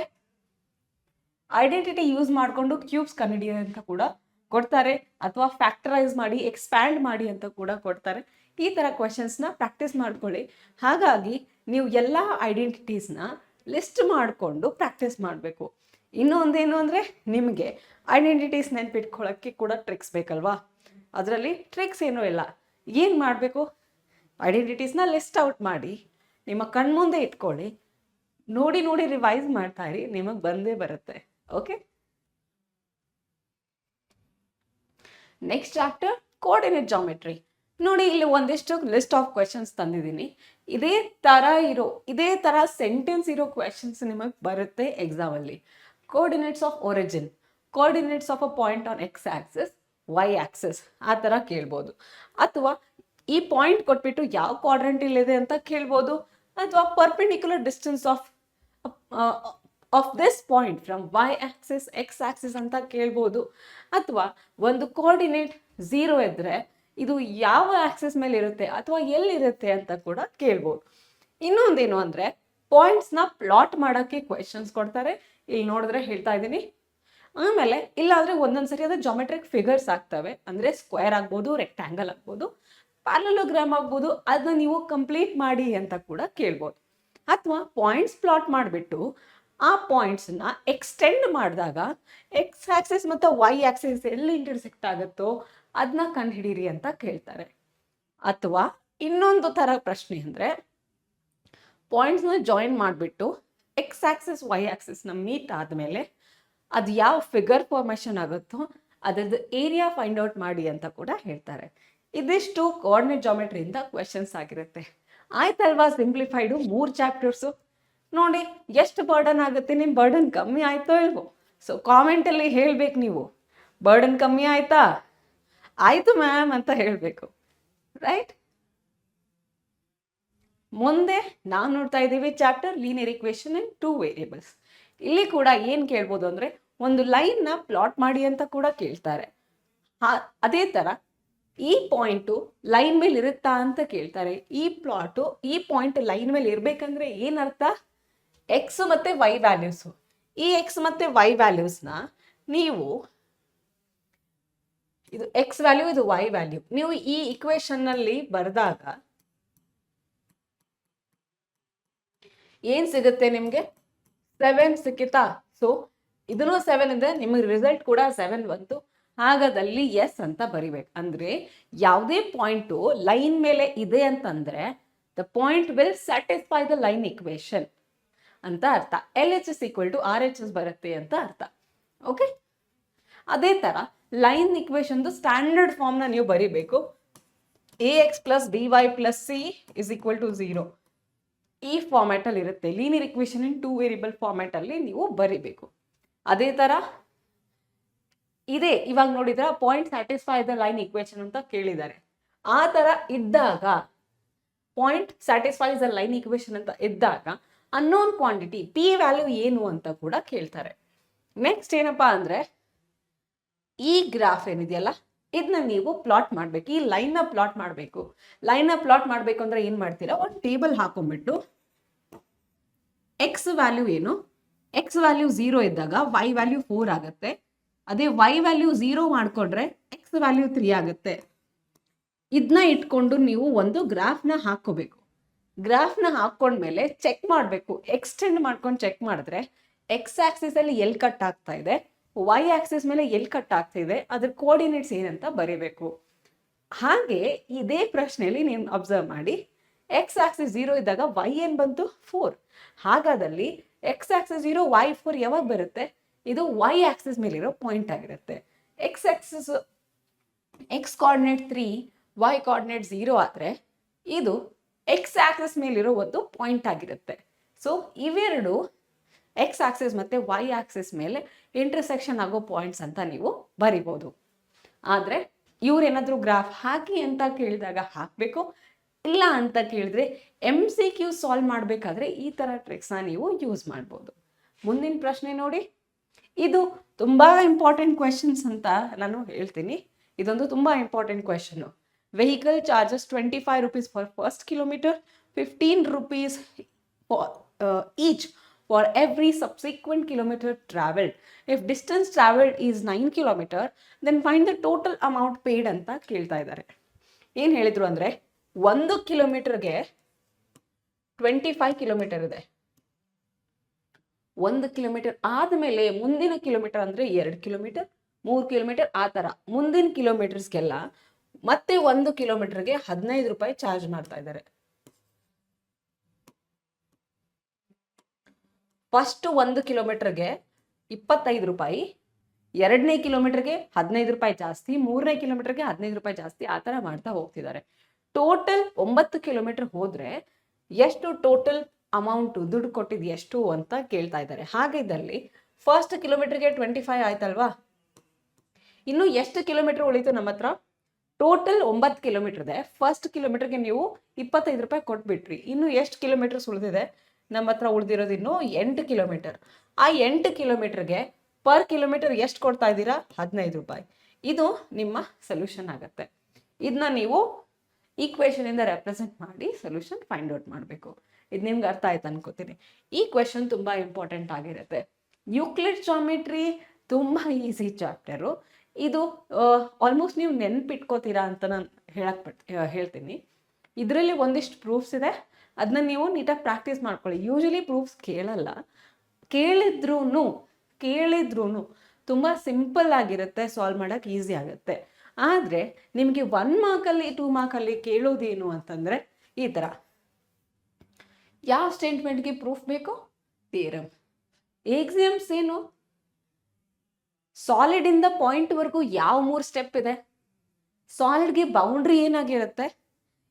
ಐಡೆಂಟಿಟಿ ಯೂಸ್ ಮಾಡಿಕೊಂಡು ಕ್ಯೂಬ್ಸ್ ಕಂಡುಹಿಡಿಯ ಅಂತ ಕೂಡ ಕೊಡ್ತಾರೆ, ಅಥವಾ ಫ್ಯಾಕ್ಟರೈಸ್ ಮಾಡಿ ಎಕ್ಸ್ಪ್ಯಾಂಡ್ ಮಾಡಿ ಅಂತ ಕೂಡ ಕೊಡ್ತಾರೆ. ಈ ಥರ ಕ್ವೆಶನ್ಸ್ನ ಪ್ರಾಕ್ಟೀಸ್ ಮಾಡ್ಕೊಳ್ಳಿ. ಹಾಗಾಗಿ ನೀವು ಎಲ್ಲ ಐಡೆಂಟಿಟೀಸ್ನ ಲಿಸ್ಟ್ ಮಾಡಿಕೊಂಡು ಪ್ರಾಕ್ಟೀಸ್ ಮಾಡಬೇಕು. ಇನ್ನೊಂದೇನು ಅಂದರೆ, ನಿಮಗೆ ಐಡೆಂಟಿಟೀಸ್ ನೆನ್ಪಿಟ್ಕೊಳ್ಳೋಕ್ಕೆ ಕೂಡ ಟ್ರಿಕ್ಸ್ ಬೇಕಲ್ವಾ? ಅದರಲ್ಲಿ ಟ್ರಿಕ್ಸ್ ಏನೂ ಇಲ್ಲ. ಏನು ಮಾಡಬೇಕು? ಐಡೆಂಟಿಟೀಸ್ನ ಲಿಸ್ಟ್ ಔಟ್ ಮಾಡಿ ನಿಮ್ಮ ಕಣ್ಮುಂದೆ ಇಟ್ಕೊಳ್ಳಿ, ನೋಡಿ ನೋಡಿ ರಿವೈಸ್ ಮಾಡ್ತಾ ಇರಿ, ನಿಮಗೆ ಬಂದೇ ಬರುತ್ತೆ. Okay, next chapter coordinate geometry. ನೋಡಿ, ಇಲ್ಲಿ ಒಂದಿಷ್ಟು ಲಿಸ್ಟ್ ಆಫ್ ಕ್ವೆಶನ್ಸ್ ತಂದಿದ್ದೀನಿ. ಇದೇ ಥರ ಸೆಂಟೆನ್ಸ್ ಇರೋ ಕ್ವೆಶನ್ಸ್ ನಿಮಗೆ ಬರುತ್ತೆ ಎಕ್ಸಾಮಲ್ಲಿ. Coordinates of origin, coordinates of a point on X axis, Y axis, ಆ ಥರ ಕೇಳ್ಬೋದು. ಅಥವಾ ಈ ಪಾಯಿಂಟ್ ಕೊಟ್ಬಿಟ್ಟು ಯಾವ ಕ್ವಾಡ್ರೆಂಟ್ ಇಲ್ಲಿದೆ ಅಂತ ಕೇಳ್ಬೋದು. ಅಥವಾ perpendicular distance of this point from y axis x axis ಅಂತ ಕೇಳ್ಬೋದು. ಅಥವಾ ಒಂದು ಕೋಆರ್ಡಿನೇಟ್ 0 ಇದ್ದರೆ ಇದು ಯಾವ ಆಕ್ಸಿಸ್ ಮೇಲೆ ಇರುತ್ತೆ ಅಥವಾ ಎಲ್ಲಿರುತ್ತೆ ಅಂತ ಕೂಡ ಕೇಳ್ಬೋದು. ಇನ್ನೊಂದೇನು ಅಂದರೆ, ಪಾಯಿಂಟ್ಸ್ನ ಪ್ಲಾಟ್ ಮಾಡೋಕ್ಕೆ ಕ್ವೆಶನ್ಸ್ ಕೊಡ್ತಾರೆ. ಇಲ್ಲಿ ನೋಡಿದ್ರೆ ಹೇಳ್ತಾ ಇದ್ದೀನಿ. ಆಮೇಲೆ ಇಲ್ಲಾಂದರೆ ಒಂದೊಂದ್ಸರಿ ಅದು ಜಾಮೆಟ್ರಿಕ್ ಫಿಗರ್ಸ್ ಆಗ್ತವೆ, ಅಂದರೆ ಸ್ಕ್ವೇರ್ ಆಗ್ಬೋದು, ರೆಕ್ಟ್ಯಾಂಗಲ್ ಆಗ್ಬೋದು, ಪ್ಯಾರಲೋಗ್ರಾಮ್ ಆಗ್ಬೋದು. ಅದನ್ನ ನೀವು ಕಂಪ್ಲೀಟ್ ಮಾಡಿ ಅಂತ ಕೂಡ ಕೇಳ್ಬೋದು. ಅಥವಾ ಪಾಯಿಂಟ್ಸ್ ಪ್ಲಾಟ್ ಮಾಡಿಬಿಟ್ಟು ಆ ಪಾಯಿಂಟ್ಸ್ನ ಎಕ್ಸ್ಟೆಂಡ್ ಮಾಡಿದಾಗ ಎಕ್ಸ್ ಆಕ್ಸಿಸ್ ಮತ್ತು ವೈ ಆಕ್ಸಿಸ್ ಎಲ್ಲಿ ಇಂಟರ್ಸೆಕ್ಟ್ ಆಗುತ್ತೋ ಅದನ್ನ ಕಂಡುಹಿಡೀರಿ ಅಂತ ಕೇಳ್ತಾರೆ. ಅಥವಾ ಇನ್ನೊಂದು ಥರ ಪ್ರಶ್ನೆ ಅಂದರೆ, ಪಾಯಿಂಟ್ಸ್ನ ಜಾಯಿನ್ ಮಾಡಿಬಿಟ್ಟು ಎಕ್ಸ್ ಆಕ್ಸಿಸ್ ವೈ ಆಕ್ಸಿಸ್ನ ಮೀಟ್ ಆದಮೇಲೆ ಅದು ಯಾವ ಫಿಗರ್ ಫಾರ್ಮೇಷನ್ ಆಗುತ್ತೋ ಅದರದ್ದು ಏರಿಯಾ ಫೈಂಡ್ ಔಟ್ ಮಾಡಿ ಅಂತ ಕೂಡ ಹೇಳ್ತಾರೆ. ಇದಿಷ್ಟು ಕೋಆರ್ಡಿನೇಟ್ ಜಾಮೆಟ್ರಿಯಿಂದ ಕ್ವೆಶನ್ಸ್ ಆಗಿರುತ್ತೆ. ಆಯ್ತಲ್ವಾ? ಸಿಂಪ್ಲಿಫೈಡು 3 ಚಾಪ್ಟರ್ಸು. ನೋಡಿ ಎಷ್ಟು ಬರ್ಡನ್ ಆಗುತ್ತೆ. ನಿಮ್ಮ ಬರ್ಡನ್ ಕಮ್ಮಿ ಆಯ್ತೋ ಇಲ್ವೋ? ಸೊ ಕಾಮೆಂಟಲ್ಲಿ ಹೇಳಬೇಕು ನೀವು, ಬರ್ಡನ್ ಕಮ್ಮಿ ಆಯ್ತಾ? ಆಯಿತು ಮ್ಯಾಮ್ ಅಂತ ಹೇಳಬೇಕು, ರೈಟ್? ಮುಂದೆ ನಾವು ನೋಡ್ತಾ ಇದ್ದೀವಿ chapter linear equation in 2 variables. ಇಲ್ಲಿ ಕೂಡ ಏನು ಕೇಳ್ಬೋದು ಅಂದರೆ, ಒಂದು ಲೈನ್ನ ಪ್ಲಾಟ್ ಮಾಡಿ ಅಂತ ಕೂಡ ಕೇಳ್ತಾರೆ. ಅದೇ ಥರ ಈ ಪಾಯಿಂಟು ಲೈನ್ ಮೇಲೆ ಇರುತ್ತಾ ಅಂತ ಕೇಳ್ತಾರೆ. ಈ ಪಾಯಿಂಟ್ ಲೈನ್ ಮೇಲೆ ಇರಬೇಕಂದ್ರೆ ಏನರ್ಥ? ಎಕ್ಸ್ ಮತ್ತು ವೈ ವ್ಯಾಲ್ಯೂಸು. ಈ ಎಕ್ಸ್ ಮತ್ತು ವೈ ವ್ಯಾಲ್ಯೂಸ್ನ ನೀವು, ಇದು ಎಕ್ಸ್ ವ್ಯಾಲ್ಯೂ, ಇದು ವೈ ವ್ಯಾಲ್ಯೂ, ನೀವು ಈ ಇಕ್ವೇಷನ್ನಲ್ಲಿ ಬರೆದಾಗ ಏನು ಸಿಗುತ್ತೆ ನಿಮಗೆ? 7 ಸಿಕ್ಕಿತಾ? ಸೊ ಇದನ್ನು 7 ಇದೆ, ನಿಮಗೆ ರಿಸಲ್ಟ್ ಕೂಡ 7 ಬಂತು. ಹಾಗಾದಲ್ಲಿ ಎಸ್ ಅಂತ ಬರಿಬೇಕು. ಅಂದರೆ ಯಾವುದೇ ಪಾಯಿಂಟು ಲೈನ್ ಮೇಲೆ ಇದೆ ಅಂತಂದರೆ the point will satisfy the line equation ಅಂತ ಅರ್ಥ. LHS = RHS ಬರುತ್ತೆ ಅಂತ ಅರ್ಥ. ಓಕೆ, ಅದೇ ಥರ ಲೈನ್ ಇಕ್ವೇಷನ್ದು ಸ್ಟ್ಯಾಂಡರ್ಡ್ ಫಾರ್ಮ್ನ ನೀವು ಬರಿಬೇಕು. AX + BY + C = 0. ಈ ಫಾರ್ಮ್ಯಾಟಲ್ಲಿ ಇರುತ್ತೆ. ಲೀನಿಯರ್ ಇಕ್ವೇಷನ್ ಇನ್ 2 ವೇರಿಯಬಲ್ ಫಾರ್ಮ್ಯಾಟಲ್ಲಿ ನೀವು ಬರಿಬೇಕು. ಅದೇ ಥರ ಇದೆ, ಇವಾಗ ನೋಡಿದ್ರೆ point satisfy the line equation ಅಂತ ಕೇಳಿದ್ದಾರೆ. ಆ ಥರ ಇದ್ದಾಗ, point satisfies the line equation ಅಂತ ಇದ್ದಾಗ ಅನ್ನೋನ್ ಕ್ವಾಂಟಿಟಿ ಪಿ ವ್ಯಾಲ್ಯೂ ಏನು ಅಂತ ಕೂಡ ಕೇಳ್ತಾರೆ. ನೆಕ್ಸ್ಟ್ ಏನಪ್ಪಾ ಅಂದರೆ, ಈ ಗ್ರಾಫ್ ಏನಿದೆಯಲ್ಲ ಇದನ್ನ ನೀವು ಪ್ಲಾಟ್ ಮಾಡಬೇಕು. ಈ ಲೈನ್ನ ಪ್ಲಾಟ್ ಮಾಡಬೇಕು. ಲೈನ್ನ ಪ್ಲಾಟ್ ಮಾಡಬೇಕು ಅಂದರೆ ಏನು ಮಾಡ್ತೀರಾ? ಒಂದು ಟೇಬಲ್ ಹಾಕೊಂಡ್ಬಿಟ್ಟು ಎಕ್ಸ್ ವ್ಯಾಲ್ಯೂ ಏನು, ಎಕ್ಸ್ ವ್ಯಾಲ್ಯೂ 0 ಇದ್ದಾಗ ವೈ ವ್ಯಾಲ್ಯೂ 4 ಆಗುತ್ತೆ. ಅದೇ ವೈ ವ್ಯಾಲ್ಯೂ 0 ಮಾಡಿಕೊಂಡ್ರೆ ಎಕ್ಸ್ ವ್ಯಾಲ್ಯೂ 3 ಆಗುತ್ತೆ. ಇದನ್ನ ಇಟ್ಕೊಂಡು ನೀವು ಒಂದು ಗ್ರಾಫ್ನ ಹಾಕ್ಕೋಬೇಕು. ಗ್ರಾಫ್ನ ಹಾಕ್ಕೊಂಡ್ಮೇಲೆ ಚೆಕ್ ಮಾಡಬೇಕು. ಎಕ್ಸ್ಟೆಂಡ್ ಮಾಡ್ಕೊಂಡು ಚೆಕ್ ಮಾಡಿದ್ರೆ ಎಕ್ಸ್ ಆಕ್ಸಿಸಲ್ಲಿ ಎಲ್ಲಿ ಕಟ್ ಆಗ್ತಾ ಇದೆ, ವೈ ಆಕ್ಸಿಸ್ ಮೇಲೆ ಎಲ್ಲಿ ಕಟ್ ಆಗ್ತಿದೆ, ಅದ್ರ ಕೋಆರ್ಡಿನೇಟ್ಸ್ ಏನಂತ ಬರೀಬೇಕು. ಹಾಗೆ ಇದೇ ಪ್ರಶ್ನೆಯಲ್ಲಿ ನೀವು ಅಬ್ಸರ್ವ್ ಮಾಡಿ, ಎಕ್ಸ್ ಆಕ್ಸಿಸ್ 0 ಇದ್ದಾಗ ವೈ ಏನು ಬಂತು? 4. ಹಾಗಾದಲ್ಲಿ ಎಕ್ಸ್ ಆಕ್ಸಿಸ್ 0 ವೈ 4 ಯಾವಾಗ ಬರುತ್ತೆ? ಇದು ವೈ ಆಕ್ಸಿಸ್ ಮೇಲಿರೋ ಪಾಯಿಂಟ್ ಆಗಿರುತ್ತೆ. X axis x coordinate 3, y coordinate 0 ಆದರೆ ಇದು ಎಕ್ಸ್ ಆಕ್ಸಿಸ್ ಮೇಲಿರೋ ಒಂದು ಪಾಯಿಂಟ್ ಆಗಿರುತ್ತೆ. ಸೊ ಇವೆರಡು ಎಕ್ಸ್ ಆಕ್ಸಿಸ್ ಮತ್ತು ವೈ ಆಕ್ಸಿಸ್ ಮೇಲೆ ಇಂಟರ್ಸೆಕ್ಷನ್ ಆಗೋ ಪಾಯಿಂಟ್ಸ್ ಅಂತ ನೀವು ಬರಿಬೋದು. ಆದರೆ ಇವ್ರೇನಾದರೂ ಗ್ರಾಫ್ ಹಾಕಿ ಅಂತ ಕೇಳಿದಾಗ ಹಾಕಬೇಕು. ಇಲ್ಲ ಅಂತ ಕೇಳಿದ್ರೆ MCQ ಸಾಲ್ವ್ ಮಾಡಬೇಕಾದ್ರೆ ಈ ಥರ ಟ್ರಿಕ್ಸ್ನ ನೀವು ಯೂಸ್ ಮಾಡ್ಬೋದು. ಮುಂದಿನ ಪ್ರಶ್ನೆ ನೋಡಿ, ಇದು ತುಂಬ ಇಂಪಾರ್ಟೆಂಟ್ ಕ್ವೆಶನ್ಸ್ ಅಂತ ನಾನು ಹೇಳ್ತೀನಿ. ಇದೊಂದು ತುಂಬ important question. Vehicle charges 25 rupees for first kilometre, 15 rupees for each for every subsequent kilometer traveled. If distance traveled is 9 kilometer, then find the total amount paid ಅಂತ ಕೇಳ್ತಾ ಇದ್ದಾರೆ. ಏನು ಹೇಳಿದ್ರು ಅಂದರೆ 1 ಕಿಲೋಮೀಟರ್ಗೆ 25 ಕಿಲೋಮೀಟರ್ ಇದೆ. 1 ಕಿಲೋಮೀಟರ್ ಆದಮೇಲೆ ಮುಂದಿನ ಕಿಲೋಮೀಟರ್ ಅಂದರೆ 2 ಕಿಲೋಮೀಟರ್, 3 ಕಿಲೋಮೀಟರ್, ಆ ಥರ ಮುಂದಿನ ಕಿಲೋಮೀಟರ್ಸ್ಗೆಲ್ಲ ಮತ್ತೆ 1 ಕಿಲೋಮೀಟರ್ಗೆ 15 ರೂಪಾಯಿ ಚಾರ್ಜ್ ಮಾಡ್ತಾ ಇದ್ದಾರೆ. ಫಸ್ಟ್ 1 ಕಿಲೋಮೀಟರ್ಗೆ 25 ರೂಪಾಯಿ, 2ನೇ ಕಿಲೋಮೀಟರ್ಗೆ 15 ರೂಪಾಯಿ ಜಾಸ್ತಿ, 3ನೇ ಕಿಲೋಮೀಟರ್ಗೆ 15 ರೂಪಾಯಿ ಜಾಸ್ತಿ, ಆ ಥರ ಮಾಡ್ತಾ ಹೋಗ್ತಿದ್ದಾರೆ. ಟೋಟಲ್ 9 ಕಿಲೋಮೀಟರ್ ಹೋದರೆ ಎಷ್ಟು ಟೋಟಲ್ ಅಮೌಂಟು ದುಡ್ಡು ಕೊಟ್ಟಿದ್ದು ಎಷ್ಟು ಅಂತ ಕೇಳ್ತಾ ಇದ್ದಾರೆ. ಹಾಗಿದ್ದಲ್ಲಿ ಫಸ್ಟ್ ಕಿಲೋಮೀಟರ್ಗೆ 25 ಆಯ್ತಲ್ವಾ, ಇನ್ನು ಎಷ್ಟು ಕಿಲೋಮೀಟರ್ ಉಳಿತು ನಮ್ಮ ಹತ್ರ? ಟೋಟಲ್ 9 ಕಿಲೋಮೀಟರ್ ಇದೆ. ಫಸ್ಟ್ ಕಿಲೋಮೀಟರ್ಗೆ ನೀವು 25 ರೂಪಾಯಿ ಕೊಟ್ಬಿಟ್ರಿ. ಇನ್ನು ಎಷ್ಟು ಕಿಲೋಮೀಟರ್ಸ್ ಉಳಿದಿದೆ ನಮ್ಮ ಹತ್ರ? ಉಳಿದಿರೋದು ಇನ್ನು 8 ಕಿಲೋಮೀಟರ್. ಆ 8 ಕಿಲೋಮೀಟರ್ಗೆ ಪರ್ ಕಿಲೋಮೀಟರ್ ಎಷ್ಟು ಕೊಡ್ತಾ ಇದ್ದೀರಾ? 15 ರೂಪಾಯಿ. ಇದು ನಿಮ್ಮ ಸೊಲ್ಯೂಷನ್ ಆಗುತ್ತೆ. ಇದನ್ನ ನೀವು ಈಕ್ವೇಷನ್ ಇಂದ ರೆಪ್ರೆಸೆಂಟ್ ಮಾಡಿ ಸೊಲ್ಯೂಷನ್ ಫೈಂಡ್ ಔಟ್ ಮಾಡಬೇಕು. ಇದು ನಿಮ್ಗೆ ಅರ್ಥ ಆಯ್ತು ಅನ್ಕೋತೀನಿ. ಈ ಕ್ವೆಶನ್ ತುಂಬ ಇಂಪಾರ್ಟೆಂಟ್ ಆಗಿರುತ್ತೆ. ಯೂಕ್ಲಿಡ್ ಜಾಮೆಟ್ರಿ ತುಂಬ ಈಸಿ ಚಾಪ್ಟರು. ಇದು ಆಲ್ಮೋಸ್ಟ್ ನೀವು ನೆನ್ಪಿಟ್ಕೋತೀರಾ ಅಂತ ನಾನು ಹೇಳ್ತೀನಿ. ಇದರಲ್ಲಿ ಒಂದಿಷ್ಟು ಪ್ರೂಫ್ಸ್ ಇದೆ, ಅದನ್ನ ನೀವು ನೀಟಾಗಿ ಪ್ರಾಕ್ಟೀಸ್ ಮಾಡ್ಕೊಳ್ಳಿ. ಯೂಶಲಿ ಪ್ರೂಫ್ಸ್ ಕೇಳಲ್ಲ, ಕೇಳಿದ್ರೂ ತುಂಬ ಸಿಂಪಲ್ ಆಗಿರುತ್ತೆ, ಸಾಲ್ವ್ ಮಾಡೋಕ್ಕೆ ಈಸಿ ಆಗುತ್ತೆ. ಆದರೆ ನಿಮಗೆ 1 ಮಾರ್ಕಲ್ಲಿ 2 ಮಾರ್ಕಲ್ಲಿ ಕೇಳೋದೇನು ಅಂತಂದರೆ ಈ ಥರ, ಯಾವ ಸ್ಟೇಟ್ಮೆಂಟ್ಗೆ ಪ್ರೂಫ್ ಬೇಕು? ಥಿಯರಮ್. ಎಕ್ಸಾಮ್ಸ್ ಏನು? ಸಾಲಿಡಿಂದ ಪಾಯಿಂಟ್ವರೆಗೂ ಯಾವ 3 ಸ್ಟೆಪ್ ಇದೆ? ಸಾಲಿಡ್ಗೆ ಬೌಂಡ್ರಿ ಏನಾಗಿರುತ್ತೆ?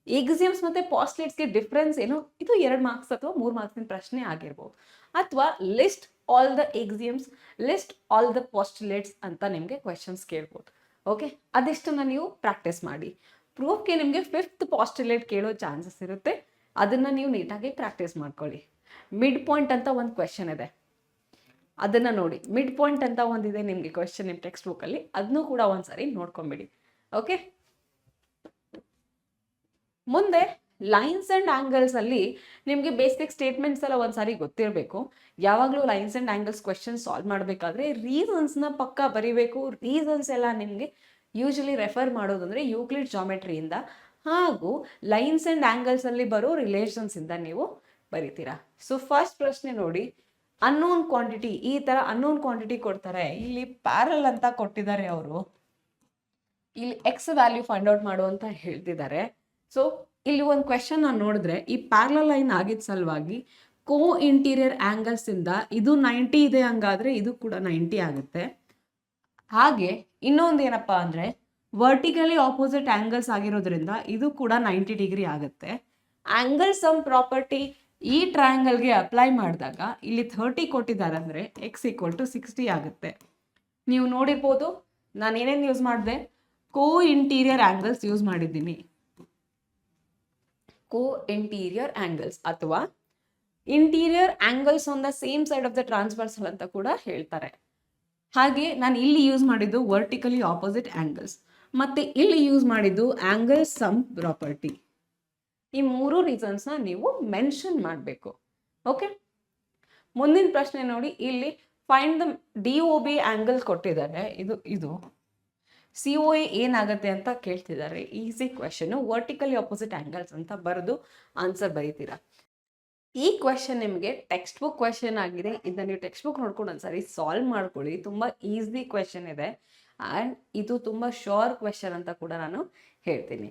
ಎಕ್ಸಾಮ್ಸ್ ಮತ್ತು ಪಾಸ್ಟ್ಲೇಟ್ಸ್ಗೆ ಡಿಫ್ರೆನ್ಸ್ ಏನು? ಇದು 2 ಮಾರ್ಕ್ಸ್ ಅಥವಾ 3 ಮಾರ್ಕ್ಸಿನ ಪ್ರಶ್ನೆ ಆಗಿರ್ಬೋದು. ಅಥವಾ list all the exams, list all the postulates ಅಂತ ನಿಮಗೆ ಕ್ವೆಶನ್ಸ್ ಕೇಳ್ಬೋದು. ಓಕೆ, ಅದಿಷ್ಟನ್ನು ನೀವು ಪ್ರಾಕ್ಟೀಸ್ ಮಾಡಿ. ಪ್ರೂಫ್ಗೆ ನಿಮಗೆ 5th ಪಾಸ್ಟ್ಲೇಟ್ ಕೇಳೋ ಚಾನ್ಸಸ್ ಇರುತ್ತೆ, ಅದನ್ನು ನೀವು ನೀಟಾಗಿ ಪ್ರಾಕ್ಟೀಸ್ ಮಾಡ್ಕೊಳ್ಳಿ. ಮಿಡ್ ಪಾಯಿಂಟ್ ಅಂತ ಒಂದು ಕ್ವೆಶನ್ ಇದೆ, ಅದನ್ನು ನೋಡಿ. ಮಿಡ್ ಪಾಯಿಂಟ್ ಅಂತ ಒಂದಿದೆ ನಿಮಗೆ ಕ್ವೆಶನ್ ನಿಮ್ಮ ಟೆಕ್ಸ್ಟ್ ಬುಕ್ಕಲ್ಲಿ, ಅದನ್ನೂ ಕೂಡ ಒಂದ್ಸರಿ ನೋಡ್ಕೊಂಬಿಡಿ. ಓಕೆ, ಮುಂದೆ ಲೈನ್ಸ್ ಆ್ಯಂಡ್ ಆ್ಯಂಗಲ್ಸ್ ಅಲ್ಲಿ ನಿಮಗೆ ಬೇಸಿಕ್ ಸ್ಟೇಟ್ಮೆಂಟ್ಸ್ ಎಲ್ಲ ಒಂದ್ಸಾರಿ ಗೊತ್ತಿರಬೇಕು. ಯಾವಾಗಲೂ lines and angles question solve ಮಾಡಬೇಕಾದ್ರೆ ರೀಸನ್ಸ್ನ ಪಕ್ಕ ಬರಿಬೇಕು. ರೀಸನ್ಸ್ ಎಲ್ಲ ನಿಮಗೆ ಯೂಶಲಿ ರೆಫರ್ ಮಾಡೋದಂದರೆ ಯೂಕ್ಲಿಡ್ ಜಾಮೆಟ್ರಿಯಿಂದ ಹಾಗೂ ಲೈನ್ಸ್ ಆ್ಯಂಡ್ ಆ್ಯಂಗಲ್ಸ್ ಅಲ್ಲಿ ಬರೋ ರಿಲೇಷನ್ಸ್ ಇಂದ ನೀವು ಬರಿತೀರಾ. ಸೊ ಫಸ್ಟ್ ಪ್ರಶ್ನೆ ನೋಡಿ, ಅನ್ನೋನ್ ಕ್ವಾಂಟಿಟಿ. ಈ ಥರ ಅನ್ನೋನ್ ಕ್ವಾಂಟಿಟಿ ಕೊಡ್ತಾರೆ. ಇಲ್ಲಿ ಪ್ಯಾರಲ್ ಅಂತ ಕೊಟ್ಟಿದ್ದಾರೆ ಅವರು, ಇಲ್ಲಿ ಎಕ್ಸ್ ವ್ಯಾಲ್ಯೂ ಫೈಂಡ್ ಔಟ್ ಮಾಡು ಅಂತ ಹೇಳ್ತಿದ್ದಾರೆ. ಸೊ ಇಲ್ಲಿ ಒಂದು ಕ್ವೆಶನ್ ನಾನು ನೋಡಿದ್ರೆ, ಈ ಪ್ಯಾರಲಲ್ ಲೈನ್ ಆಗಿದ್ದ ಸಲುವಾಗಿ ಕೋ ಇಂಟೀರಿಯರ್ ಆ್ಯಂಗಲ್ಸ್ ಇಂದ ಇದು 90 ಇದೆ, ಹಂಗಾದ್ರೆ ಇದು ಕೂಡ 90 ಆಗುತ್ತೆ. ಹಾಗೆ ಇನ್ನೊಂದು ಏನಪ್ಪ ಅಂದರೆ, ವರ್ಟಿಕಲಿ ಆಪೋಸಿಟ್ ಆ್ಯಂಗಲ್ಸ್ ಆಗಿರೋದ್ರಿಂದ ಇದು ಕೂಡ 90 ಡಿಗ್ರಿ ಆಗುತ್ತೆ. ಆ್ಯಂಗಲ್ ಸಮ್ ಪ್ರಾಪರ್ಟಿ ಈ ಟ್ರಯಾಂಗಲ್ಗೆ ಅಪ್ಲೈ ಮಾಡಿದಾಗ ಇಲ್ಲಿ 30 ಕೊಟ್ಟಿದ್ದಾರೆ ಅಂದರೆ ಎಕ್ಸ್ ಈಕ್ವಲ್ ಟು 60 ಆಗುತ್ತೆ. ನೀವು ನೋಡಿರ್ಬೋದು ನಾನು ಏನೇನು ಯೂಸ್ ಮಾಡಿದೆ? ಕೋ ಇಂಟೀರಿಯರ್ ಆ್ಯಂಗಲ್ಸ್ ಯೂಸ್ ಮಾಡಿದ್ದೀನಿ. ಕೋ ಇಂಟೀರಿಯರ್ ಆ್ಯಂಗಲ್ಸ್ ಅಥವಾ interior angles on the same side of the transversal ಅಂತ ಕೂಡ ಹೇಳ್ತಾರೆ. ಹಾಗೆ ನಾನು ಇಲ್ಲಿ ಯೂಸ್ ಮಾಡಿದ್ದು ವರ್ಟಿಕಲಿ ಆಪೋಸಿಟ್ ಆ್ಯಂಗಲ್ಸ್, ಮತ್ತು ಇಲ್ಲಿ ಯೂಸ್ ಮಾಡಿದ್ದು ಆ್ಯಂಗಲ್ ಸಮ್ ಪ್ರಾಪರ್ಟಿ. ಈ 3 ರೀಸನ್ಸ್ನ ನೀವು ಮೆನ್ಷನ್ ಮಾಡಬೇಕು. ಓಕೆ, ಮುಂದಿನ ಪ್ರಶ್ನೆ ನೋಡಿ. ಇಲ್ಲಿ ಫೈಂಡ್ ದ DOB ಆ್ಯಂಗಲ್ ಕೊಟ್ಟಿದ್ದಾರೆ. ಇದು COA ಏನಾಗುತ್ತೆ ಅಂತ ಕೇಳ್ತಿದ್ದಾರೆ. Easy question. Vertically opposite angles ಅಂತ ಬರೆದು ಆನ್ಸರ್ ಬರೀತೀರಾ. ಈ ಕ್ವೆಶನ್ ನಿಮಗೆ ಟೆಕ್ಸ್ಟ್ ಬುಕ್ ಕ್ವೆಶನ್ ಆಗಿದೆ. ಇದನ್ನ ನೀವು ಟೆಕ್ಸ್ಟ್ ಬುಕ್ ನೋಡ್ಕೊಂಡು ಒಂದ್ಸರಿ ಸಾಲ್ವ್ ಮಾಡ್ಕೊಳ್ಳಿ. ತುಂಬ ಈಸಿ ಕ್ವೆಶನ್ ಇದೆ ಆ್ಯಂಡ್ ಇದು ತುಂಬ ಶೋರ್ ಕ್ವೆಶನ್ ಅಂತ ಕೂಡ ನಾನು ಹೇಳ್ತೀನಿ.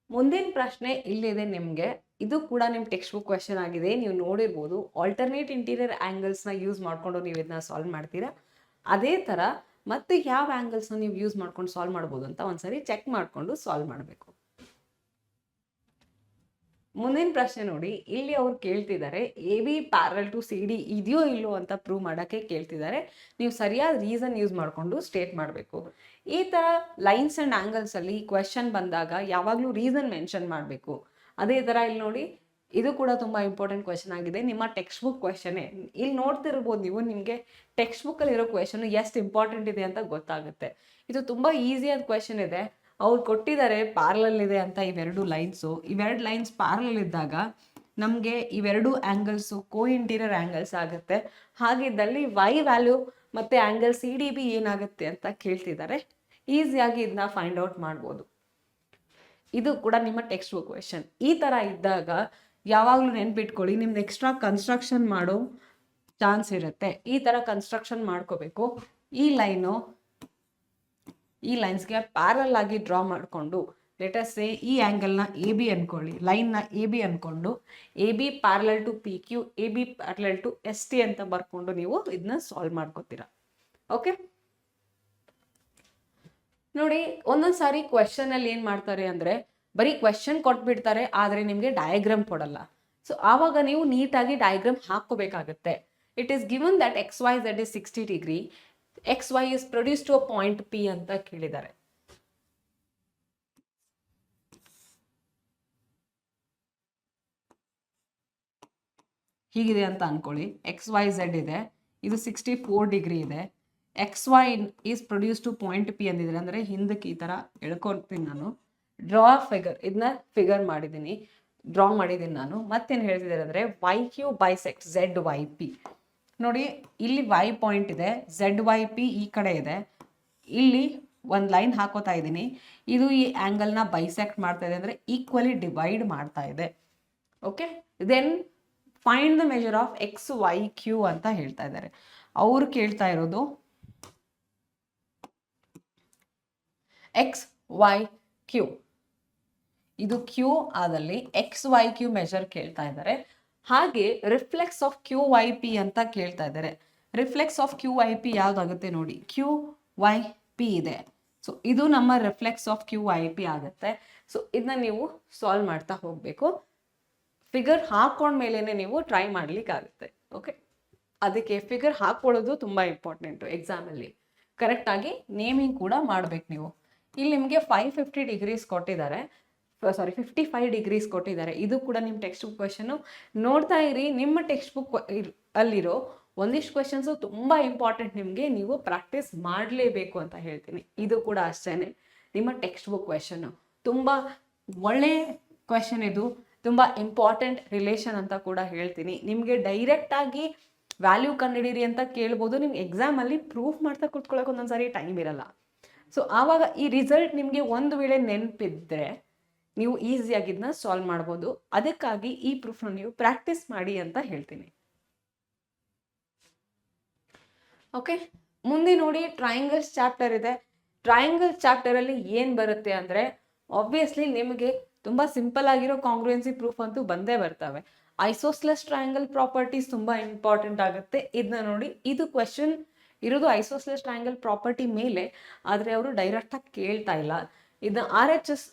ಮುಂದಿನ ಪ್ರಶ್ನೆ ಇಲ್ಲಿದೆ ನಿಮಗೆ. ಇದು ಕೂಡ ನಿಮ್ಮ ಟೆಕ್ಸ್ಟ್ ಬುಕ್ ಕ್ವೆಶನ್ ಆಗಿದೆ, ನೀವು ನೋಡಿರ್ಬೋದು. ಆಲ್ಟರ್ನೇಟ್ ಇಂಟೀರಿಯರ್ ಆ್ಯಂಗಲ್ಸ್ನ ಯೂಸ್ ಮಾಡಿಕೊಂಡು ನೀವು ಇದನ್ನ ಸಾಲ್ವ್ ಮಾಡ್ತೀರಾ. ಅದೇ ಥರ ಮತ್ತೆ ಯಾವ ಆ್ಯಂಗಲ್ಸ್ನ ನೀವು ಯೂಸ್ ಮಾಡ್ಕೊಂಡು ಸಾಲ್ವ್ ಮಾಡ್ಬೋದು ಅಂತ ಒಂದ್ಸರಿ ಚೆಕ್ ಮಾಡಿಕೊಂಡು ಸಾಲ್ವ್ ಮಾಡಬೇಕು. ಮುಂದಿನ ಪ್ರಶ್ನೆ ನೋಡಿ. ಇಲ್ಲಿ ಅವ್ರು ಕೇಳ್ತಿದ್ದಾರೆ AB ಪ್ಯಾರಲ್ ಟು CD ಇದೆಯೋ ಇಲ್ಲೋ ಅಂತ ಪ್ರೂವ್ ಮಾಡೋಕ್ಕೆ ಕೇಳ್ತಿದ್ದಾರೆ. ನೀವು ಸರಿಯಾದ ರೀಸನ್ ಯೂಸ್ ಮಾಡಿಕೊಂಡು ಸ್ಟೇಟ್ ಮಾಡಬೇಕು. ಈ ಥರ ಲೈನ್ಸ್ ಆ್ಯಂಡ್ ಆ್ಯಂಗಲ್ಸಲ್ಲಿ ಕ್ವೆಶನ್ ಬಂದಾಗ ಯಾವಾಗಲೂ ರೀಸನ್ ಮೆನ್ಷನ್ ಮಾಡಬೇಕು. ಅದೇ ಥರ ಇಲ್ಲಿ ನೋಡಿ, ಇದು ಕೂಡ ತುಂಬ ಇಂಪಾರ್ಟೆಂಟ್ ಕ್ವೆಶನ್ ಆಗಿದೆ. ನಿಮ್ಮ ಟೆಕ್ಸ್ಟ್ ಬುಕ್ ಕ್ವೆಶನ್ನೇ. ಇಲ್ಲಿ ನೋಡ್ತಿರ್ಬೋದು ನೀವು, ನಿಮಗೆ ಟೆಕ್ಸ್ಟ್ ಬುಕ್ಕಲ್ಲಿರೋ ಕ್ವೆಶನ್ ಎಷ್ಟು ಇಂಪಾರ್ಟೆಂಟ್ ಇದೆ ಅಂತ ಗೊತ್ತಾಗುತ್ತೆ. ಇದು ತುಂಬ ಈಸಿಯಾದ ಕ್ವೆಶನ್ ಇದೆ. ಅವ್ರು ಕೊಟ್ಟಿದ್ದಾರೆ ಪ್ಯಾರಲಲ್ ಇದೆ ಅಂತ ಇವೆರಡು ಲೈನ್ಸು. ಇವೆರಡು ಲೈನ್ಸ್ ಪ್ಯಾರಲಲ್ ಇದ್ದಾಗ ನಮಗೆ ಇವೆರಡು ಆ್ಯಂಗಲ್ಸು ಇಂಟೀರಿಯರ್ ಆ್ಯಂಗಲ್ಸ್ ಆಗುತ್ತೆ. ಹಾಗಿದ್ದಲ್ಲಿ ವೈ ವ್ಯಾಲ್ಯೂ ಮತ್ತು ಆ್ಯಂಗಲ್ ಸಿ ಡಿ ಬಿ ಏನಾಗುತ್ತೆ ಅಂತ ಕೇಳ್ತಿದ್ದಾರೆ. ಈಸಿಯಾಗಿ ಇದನ್ನ ಫೈಂಡ್ ಔಟ್ ಮಾಡ್ಬೋದು. ಇದು ಕೂಡ ನಿಮ್ಮ ಟೆಕ್ಸ್ಟ್ ಬುಕ್ ಕ್ವೆಶನ್. ಈ ಥರ ಇದ್ದಾಗ ಯಾವಾಗಲೂ ನೆನ್ಪಿಟ್ಕೊಳ್ಳಿ, ನಿಮ್ದು ಎಕ್ಸ್ಟ್ರಾ ಕನ್ಸ್ಟ್ರಕ್ಷನ್ ಮಾಡೋ ಚಾನ್ಸ್ ಇರುತ್ತೆ. ಈ ಥರ ಕನ್ಸ್ಟ್ರಕ್ಷನ್ ಮಾಡ್ಕೋಬೇಕು. ಈ ಲೈನ್ಸ್ಗೆ ಪ್ಯಾರಲ್ ಆಗಿ ಡ್ರಾ ಮಾಡಿಕೊಂಡು, ಲೆಟಸ್ ಸೇ ಈ ಆ್ಯಂಗಲ್ನ ಎ ಬಿ ಅನ್ಕೊಳ್ಳಿ, ಲೈನ್ನ ಎ ಬಿ ಅಂದ್ಕೊಂಡು A B parallel to P Q, A B parallel to S T ಅಂತ ಬರ್ಕೊಂಡು ನೀವು ಇದನ್ನ ಸಾಲ್ವ್ ಮಾಡ್ಕೋತೀರಾ. ಓಕೆ, ನೋಡಿ ಒಂದೊಂದು ಸಾರಿ ಕ್ವೆಶನಲ್ಲಿ ಏನು ಮಾಡ್ತಾರೆ ಅಂದರೆ ಬರೀ ಕ್ವೆಶನ್ ಕೊಟ್ಬಿಡ್ತಾರೆ, ಆದರೆ ನಿಮಗೆ ಡಯಾಗ್ರಾಮ್ ಕೊಡಲ್ಲ. ಸೊ ಆವಾಗ ನೀವು ನೀಟಾಗಿ ಡಯಾಗ್ರಾಮ್ ಹಾಕ್ಕೋಬೇಕಾಗತ್ತೆ. It is given that X Y Z is 60 degree, X Y is produce to a point P ಅಂತ ಕೇಳಿದ್ದಾರೆ. ಹೀಗಿದೆ ಅಂತ ಅನ್ಕೊಳ್ಳಿ. ಎಕ್ಸ್ ವೈ ಝೆಡ್ ಇದೆ, ಇದು 64 ಡಿಗ್ರಿ ಇದೆ. X Y is produce to point P ಅಂದಿದ್ರೆ, ಅಂದರೆ ಹಿಂದಕ್ಕೆ ಈ ಥರ ಎಳ್ಕೊಳ್ತೀನಿ ನಾನು. ಡ್ರಾ ಫಿಗರ್, ಇದನ್ನ ಫಿಗರ್ ಮಾಡಿದ್ದೀನಿ, ಡ್ರಾ ಮಾಡಿದ್ದೀನಿ ನಾನು. ಮತ್ತೇನು ಹೇಳ್ತಿದ್ದಾರೆ ಅಂದರೆ Y Q bisect Z Y P. ನೋಡಿ, ಇಲ್ಲಿ ವೈ ಪಾಯಿಂಟ್ ಇದೆ, ಝೆಡ್ ವೈ ಪಿ ಈ ಕಡೆ ಇದೆ. ಇಲ್ಲಿ ಒಂದು ಲೈನ್ ಹಾಕೋತಾ ಇದ್ದೀನಿ, ಇದು ಈ ಆ್ಯಂಗಲ್ನ ಬೈಸೆಕ್ಟ್ ಮಾಡ್ತಾ ಇದೆ, ಅಂದರೆ ಈಕ್ವಲಿ ಡಿವೈಡ್ ಮಾಡ್ತಾ ಇದೆ. Okay, then find the measure of X Y Q ಅಂತ ಹೇಳ್ತಾ ಇದ್ದಾರೆ. ಅವರು ಕೇಳ್ತಾ ಇರೋದು ಎಕ್ಸ್ ವೈ ಕ್ಯೂ, ಇದು ಕ್ಯೂ ಆದಲ್ಲಿ ಎಕ್ಸ್ ವೈ ಕ್ಯೂ ಮೆಜರ್ ಕೇಳ್ತಾ ಇದ್ದಾರೆ. ಹಾಗೆ reflex of Q Y P ಅಂತ ಕೇಳ್ತಾ ಇದ್ದಾರೆ. Reflex of Q Y P ಯಾವ್ದಾಗುತ್ತೆ ನೋಡಿ, ಕ್ಯೂ ವೈ ಪಿ ಇದೆ. ಸೊ ಇದು ನಮ್ಮ reflex of Q Y P ಆಗುತ್ತೆ. ಸೊ ಇದನ್ನ ನೀವು ಸಾಲ್ವ್ ಮಾಡ್ತಾ ಹೋಗಬೇಕು. ಫಿಗರ್ ಹಾಕೊಂಡ್ಮೇಲೆ ನೀವು ಟ್ರೈ ಮಾಡ್ಲಿಕ್ಕಾಗುತ್ತೆ. ಓಕೆ, ಅದಕ್ಕೆ ಫಿಗರ್ ಹಾಕೊಳ್ಳೋದು ತುಂಬ ಇಂಪಾರ್ಟೆಂಟು ಎಕ್ಸಾಮಲ್ಲಿ. ಕರೆಕ್ಟಾಗಿ ನೇಮಿಂಗ್ ಕೂಡ ಮಾಡ್ಬೇಕು ನೀವು. ಇಲ್ಲಿ ನಿಮಗೆ 550 ಡಿಗ್ರೀಸ್ ಕೊಟ್ಟಿದ್ದಾರೆ, 55 ಡಿಗ್ರೀಸ್ ಕೊಟ್ಟಿದ್ದಾರೆ. ಇದು ಕೂಡ ನಿಮ್ಮ ಟೆಕ್ಸ್ಟ್ ಬುಕ್ ಕ್ವೆಶನ್ನು. ನೋಡ್ತಾ ಇರಿ, ನಿಮ್ಮ ಟೆಕ್ಸ್ಟ್ ಬುಕ್ ಅಲ್ಲಿರೋ ಒಂದಿಷ್ಟು ಕ್ವೆಶನ್ಸು ತುಂಬ ಇಂಪಾರ್ಟೆಂಟ್. ನಿಮಗೆ ನೀವು ಪ್ರಾಕ್ಟೀಸ್ ಮಾಡಲೇಬೇಕು ಅಂತ ಹೇಳ್ತೀನಿ. ಇದು ಕೂಡ ಅಷ್ಟೇ, ನಿಮ್ಮ ಟೆಕ್ಸ್ಟ್ ಬುಕ್ ಕ್ವೆಶನ್ನು ತುಂಬ ಒಳ್ಳೆ ಕ್ವೆಶನ್. ಇದು ತುಂಬ ಇಂಪಾರ್ಟೆಂಟ್ ರಿಲೇಷನ್ ಅಂತ ಕೂಡ ಹೇಳ್ತೀನಿ. ನಿಮಗೆ ಡೈರೆಕ್ಟಾಗಿ ವ್ಯಾಲ್ಯೂ ಕಂಡುಹಿಡೀರಿ ಅಂತ ಕೇಳ್ಬೋದು. ನಿಮ್ಗೆ ಎಕ್ಸಾಮಲ್ಲಿ ಪ್ರೂಫ್ ಮಾಡ್ತಾ ಕೂತ್ಕೊಳ್ಳೋಕೆ ಒಂದೊಂದ್ಸಾರಿ ಟೈಮ್ ಇರಲ್ಲ. ಸೊ ಆವಾಗ ಈ ರಿಸಲ್ಟ್ ನಿಮಗೆ ಒಂದು ವೇಳೆ ನೆನಪಿದ್ರೆ ನೀವು ಈಸಿಯಾಗಿ ಇದನ್ನ ಸಾಲ್ವ್ ಮಾಡ್ಬೋದು. ಅದಕ್ಕಾಗಿ ಈ ಪ್ರೂಫ್ನ ನೀವು ಪ್ರಾಕ್ಟೀಸ್ ಮಾಡಿ ಅಂತ ಹೇಳ್ತೀನಿ. ಓಕೆ, ಮುಂದೆ ನೋಡಿ, ಟ್ರಯಾಂಗಲ್ಸ್ ಚಾಪ್ಟರ್ ಇದೆ. ಟ್ರಯಾಂಗಲ್ ಚಾಪ್ಟರಲ್ಲಿ ಏನು ಬರುತ್ತೆ ಅಂದರೆ, ಆಬ್ವಿಯಸ್ಲಿ ನಿಮಗೆ ತುಂಬ ಸಿಂಪಲ್ ಆಗಿರೋ ಕಾಂಗ್ರುಯೆನ್ಸಿ ಪ್ರೂಫ್ ಅಂತೂ ಬಂದೇ ಬರ್ತವೆ. ಐಸೋಸ್ಲೆಸ್ ಟ್ರಯಾಂಗಲ್ ಪ್ರಾಪರ್ಟೀಸ್ ತುಂಬ ಇಂಪಾರ್ಟೆಂಟ್ ಆಗುತ್ತೆ. ಇದನ್ನ ನೋಡಿ, ಇದು ಕ್ವೆಶನ್ ಇರೋದು ಐಸೋಸ್ಲೆಸ್ ಟ್ರಯಾಂಗಲ್ ಪ್ರಾಪರ್ಟಿ ಮೇಲೆ, ಆದರೆ ಅವರು ಡೈರೆಕ್ಟಾಗಿ ಕೇಳ್ತಾ ಇಲ್ಲ. ಇದನ್ನ RHS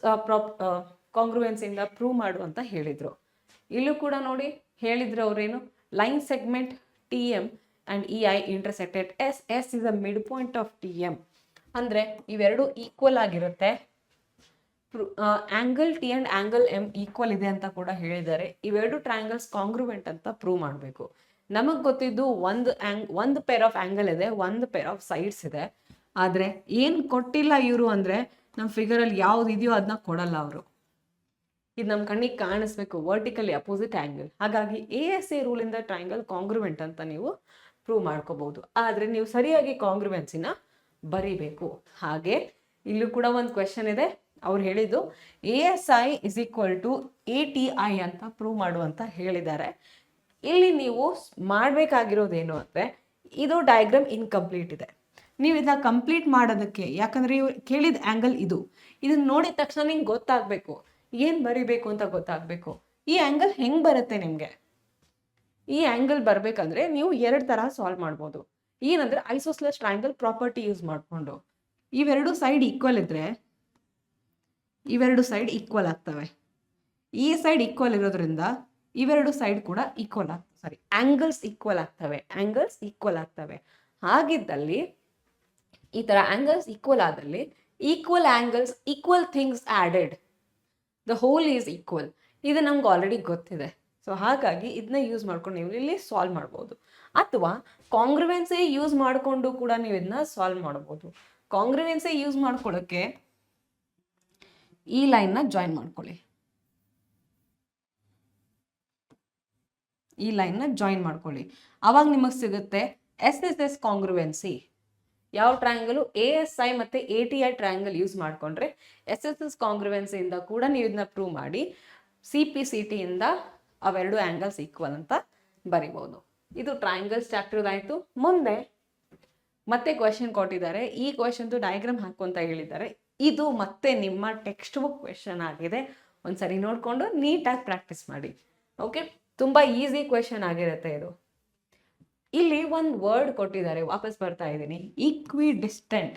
ಕಾಂಗ್ರುಯೆನ್ಸಿಯಿಂದ ಪ್ರೂವ್ ಮಾಡು ಅಂತ ಹೇಳಿದರು. ಇಲ್ಲೂ ಕೂಡ ನೋಡಿ ಹೇಳಿದ್ರು ಅವರೇನು, line segment TM and EI ಇಂಟರ್ಸೆಕ್ಟೆಡ್ S is a mid point of TM. ಅಂದರೆ ಇವೆರಡು ಈಕ್ವಲ್ ಆಗಿರುತ್ತೆ. Angle T and angle M equal ಇದೆ ಅಂತ ಕೂಡ ಹೇಳಿದ್ದಾರೆ. ಇವೆರಡು ಟ್ರಯಾಂಗಲ್ಸ್ ಕಾಂಗ್ರುವೆಂಟ್ ಅಂತ ಪ್ರೂವ್ ಮಾಡಬೇಕು. ನಮಗೆ ಗೊತ್ತಿದ್ದು ಒಂದು ಪೇರ್ ಆಫ್ ಆ್ಯಂಗಲ್ ಇದೆ, ಒಂದು ಪೇರ್ ಆಫ್ ಸೈಡ್ಸ್ ಇದೆ. ಆದರೆ ಏನು ಕೊಟ್ಟಿಲ್ಲ ಇವರು ಅಂದರೆ, ನಮ್ಮ ಫಿಗರಲ್ಲಿ ಯಾವ್ದು ಇದೆಯೋ ಅದನ್ನ ಕೊಡಲ್ಲ ಅವರು. ಇದು ನಮ್ಮ ಕಣ್ಣಿಗೆ ಕಾಣಿಸ್ಬೇಕು, ವರ್ಟಿಕಲಿ ಅಪೋಸಿಟ್ ಆ್ಯಂಗಲ್. ಹಾಗಾಗಿ ASA ರೂಲಿಂದ ಟ್ರಯಾಂಗಲ್ ಕಾಂಗ್ರುವೆಂಟ್ ಅಂತ ನೀವು ಪ್ರೂವ್ ಮಾಡ್ಕೋಬಹುದು. ಆದರೆ ನೀವು ಸರಿಯಾಗಿ ಕಾಂಗ್ರುವೆನ್ಸಿನ ಬರೀಬೇಕು. ಹಾಗೆ ಇಲ್ಲೂ ಕೂಡ ಒಂದು ಕ್ವೆಶನ್ ಇದೆ. ಅವ್ರು ಹೇಳಿದ್ದು ASI is equal to ATI ಅಂತ ಪ್ರೂವ್ ಮಾಡುವಂತ ಹೇಳಿದ್ದಾರೆ. ಇಲ್ಲಿ ನೀವು ಮಾಡಬೇಕಾಗಿರೋದೇನು ಅಂದರೆ, ಇದು ಡಯಾಗ್ರಾಮ್ ಇನ್ಕಂಪ್ಲೀಟ್ ಇದೆ. ನೀವು ಇದನ್ನ ಕಂಪ್ಲೀಟ್ ಮಾಡೋದಕ್ಕೆ, ಯಾಕಂದರೆ ಇವ್ರು ಕೇಳಿದ ಆ್ಯಂಗಲ್ ಇದನ್ನ ನೋಡಿದ ತಕ್ಷಣ ನಿಂಗೆ ಗೊತ್ತಾಗಬೇಕು, ಏನು ಬರಿಬೇಕು ಅಂತ ಗೊತ್ತಾಗಬೇಕು. ಈ ಆ್ಯಂಗಲ್ ಹೆಂಗೆ ಬರುತ್ತೆ ನಿಮಗೆ? ಈ ಆ್ಯಂಗಲ್ ಬರಬೇಕಂದ್ರೆ ನೀವು ಎರಡು ಥರ ಸಾಲ್ವ್ ಮಾಡ್ಬೋದು. ಏನಂದರೆ, ಐಸೋಸ್ಲೆಸ್ ಟ್ರಯಾಂಗಲ್ ಪ್ರಾಪರ್ಟಿ ಯೂಸ್ ಮಾಡಿಕೊಂಡು ಇವೆರಡು ಸೈಡ್ ಈಕ್ವಲ್ ಇದ್ದರೆ ಇವೆರಡು ಸೈಡ್ ಈಕ್ವಲ್ ಆಗ್ತವೆ. ಈ ಸೈಡ್ ಈಕ್ವಲ್ ಇರೋದ್ರಿಂದ ಇವೆರಡು ಸೈಡ್ ಕೂಡ ಈಕ್ವಲ್ ಆಗ್ತವೆ. ಆ್ಯಂಗಲ್ಸ್ ಈಕ್ವಲ್ ಆಗ್ತವೆ. ಹಾಗಿದ್ದಲ್ಲಿ ಈ ಥರ ಆ್ಯಂಗಲ್ಸ್ ಈಕ್ವಲ್ ಆದಲ್ಲಿ, equal angles equal things added, the whole is equal. ಇದು ನಮ್ಗೆ ಆಲ್ರೆಡಿ ಗೊತ್ತಿದೆ. ಸೊ ಹಾಗಾಗಿ ಇದನ್ನ ಯೂಸ್ ಮಾಡ್ಕೊಂಡು ನೀವು ಇಲ್ಲಿ ಸಾಲ್ವ್ ಮಾಡ್ಬೋದು. ಅಥವಾ ಕಾಂಗ್ರುವೆನ್ಸಿ ಯೂಸ್ ಮಾಡಿಕೊಂಡು ಕೂಡ ನೀವು ಇದನ್ನ ಸಾಲ್ವ್ ಮಾಡ್ಬೋದು. ಕಾಂಗ್ರುವೆನ್ಸಿ ಯೂಸ್ ಮಾಡ್ಕೊಳ್ಳೋಕ್ಕೆ ಈ ಲೈನ್ನ ಜಾಯಿನ್ ಮಾಡ್ಕೊಳ್ಳಿ. ಈ ಲೈನ್ನ ಜಾಯಿನ್ ಮಾಡ್ಕೊಳ್ಳಿ. ಅವಾಗ ನಿಮಗೆ ಸಿಗುತ್ತೆ ಎಸ್ ಎಸ್ ಎಸ್ ಕಾಂಗ್ರುವೆನ್ಸಿ. ಯಾವ ಟ್ರಯಾಂಗಲ್? ASI ಮತ್ತು ATI ಟ್ರಯಾಂಗಲ್ ಯೂಸ್ ಮಾಡಿಕೊಂಡ್ರೆ ಎಸ್ ಎಸ್ ಎಸ್ ಕಾಂಗ್ರುವೆನ್ಸಿಯಿಂದ ಕೂಡ ನೀವು ಇದನ್ನ ಪ್ರೂವ್ ಮಾಡಿ CPCT ಇಂದ ಅವೆರಡು ಆ್ಯಂಗಲ್ಸ್ ಈಕ್ವಲ್ ಅಂತ ಬರಿಬೋದು. ಇದು ಟ್ರಯಾಂಗಲ್ಸ್ ಚಾಪ್ಟರ್ ಆಯಿತು. ಮುಂದೆ ಮತ್ತೆ ಕ್ವೆಶನ್ ಕೊಟ್ಟಿದ್ದಾರೆ. ಈ ಕ್ವೆಶನ್ದು ಡಯಾಗ್ರಾಮ್ ಹಾಕುವಂತ ಹೇಳಿದ್ದಾರೆ. ಇದು ಮತ್ತೆ ನಿಮ್ಮ ಟೆಕ್ಸ್ಟ್ ಬುಕ್ ಕ್ವೆಶನ್ ಆಗಿದೆ. ಒಂದ್ಸರಿ ನೋಡಿಕೊಂಡು ನೀಟಾಗಿ ಪ್ರಾಕ್ಟೀಸ್ ಮಾಡಿ. ಓಕೆ, ತುಂಬ ಈಸಿ ಕ್ವೆಶನ್ ಆಗಿರುತ್ತೆ ಇದು. ಇಲ್ಲಿ ಒಂದು ವರ್ಡ್ ಕೊಟ್ಟಿದ್ದಾರೆ, ವಾಪಸ್ ಬರ್ತಾ ಇದ್ದೀನಿ. ಈಕ್ವಿಡಿಸ್ಟೆಂಟ್.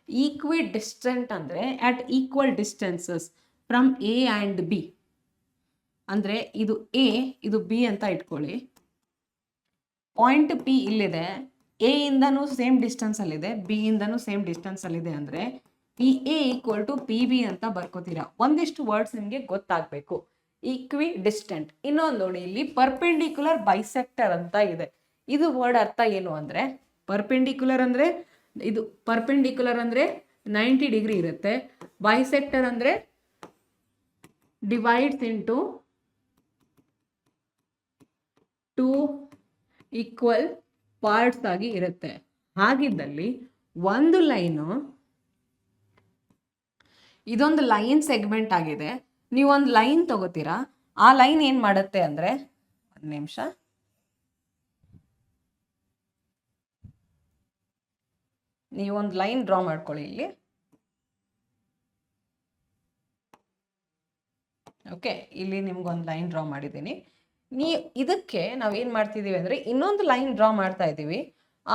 ಈಕ್ವಿಡಿಸ್ಟೆಂಟ್ ಅಂದರೆ at equal distances from A and B. ಅಂದರೆ ಇದು A, ಇದು B ಅಂತ ಇಟ್ಕೊಳ್ಳಿ. ಪಾಯಿಂಟ್ P ಇಲ್ಲಿದೆ, A ಇಂದನೂ ಸೇಮ್ ಡಿಸ್ಟೆನ್ಸಲ್ಲಿದೆ, B ಇಂದನೂ ಸೇಮ್ ಡಿಸ್ಟೆನ್ಸಲ್ಲಿದೆ. ಅಂದರೆ PA ಈಕ್ವಲ್ ಟು PB ಅಂತ ಬರ್ಕೋತೀರಾ. ಒಂದಿಷ್ಟು ವರ್ಡ್ಸ್ ನಿಮಗೆ ಗೊತ್ತಾಗಬೇಕು. ಈಕ್ವಿ ಡಿಸ್ಟೆಂಟ್. ಇನ್ನೊಂದು ನೋಡಿ, ಇಲ್ಲಿ ಪರ್ಪೆಂಡಿಕ್ಯುಲರ್ ಬೈಸೆಕ್ಟರ್ ಅಂತ ಇದೆ. ಇದು ವರ್ಡ್ ಅರ್ಥ ಏನು ಅಂದರೆ, ಪರ್ಪೆಂಡಿಕ್ಯುಲರ್ ಅಂದರೆ ಇದು ಪರ್ಪೆಂಡಿಕ್ಯುಲರ್ ಅಂದರೆ 90 ಡಿಗ್ರಿ ಇರುತ್ತೆ. ಬೈಸೆಕ್ಟರ್ ಅಂದರೆ ಡಿವೈಡ್ಸ್ ಇಂಟು 2 ಈಕ್ವಲ್ ಪಾರ್ಟ್ಸ್ ಆಗಿ ಇರುತ್ತೆ. ಹಾಗಿದ್ದಲ್ಲಿ ಒಂದು ಲೈನು, ಇದೊಂದು ಲೈನ್ ಸೆಗ್ಮೆಂಟ್ ಆಗಿದೆ. ನೀವೊಂದು ಲೈನ್ ತಗೋತೀರಾ. ಆ ಲೈನ್ ಏನು ಮಾಡುತ್ತೆ ಅಂದರೆ, ಒಂದು ನಿಮಿಷ, ನೀವೊಂದು ಲೈನ್ ಡ್ರಾ ಮಾಡ್ಕೊಳ್ಳಿ ಇಲ್ಲಿ. ಓಕೆ, ಇಲ್ಲಿ ನಿಮ್ಗೊಂದು ಲೈನ್ ಡ್ರಾ ಮಾಡಿದ್ದೀನಿ. ಇದಕ್ಕೆ ನಾವೇನು ಮಾಡ್ತಿದ್ದೀವಿ ಅಂದರೆ ಇನ್ನೊಂದು ಲೈನ್ ಡ್ರಾ ಮಾಡ್ತಾ ಇದ್ದೀವಿ.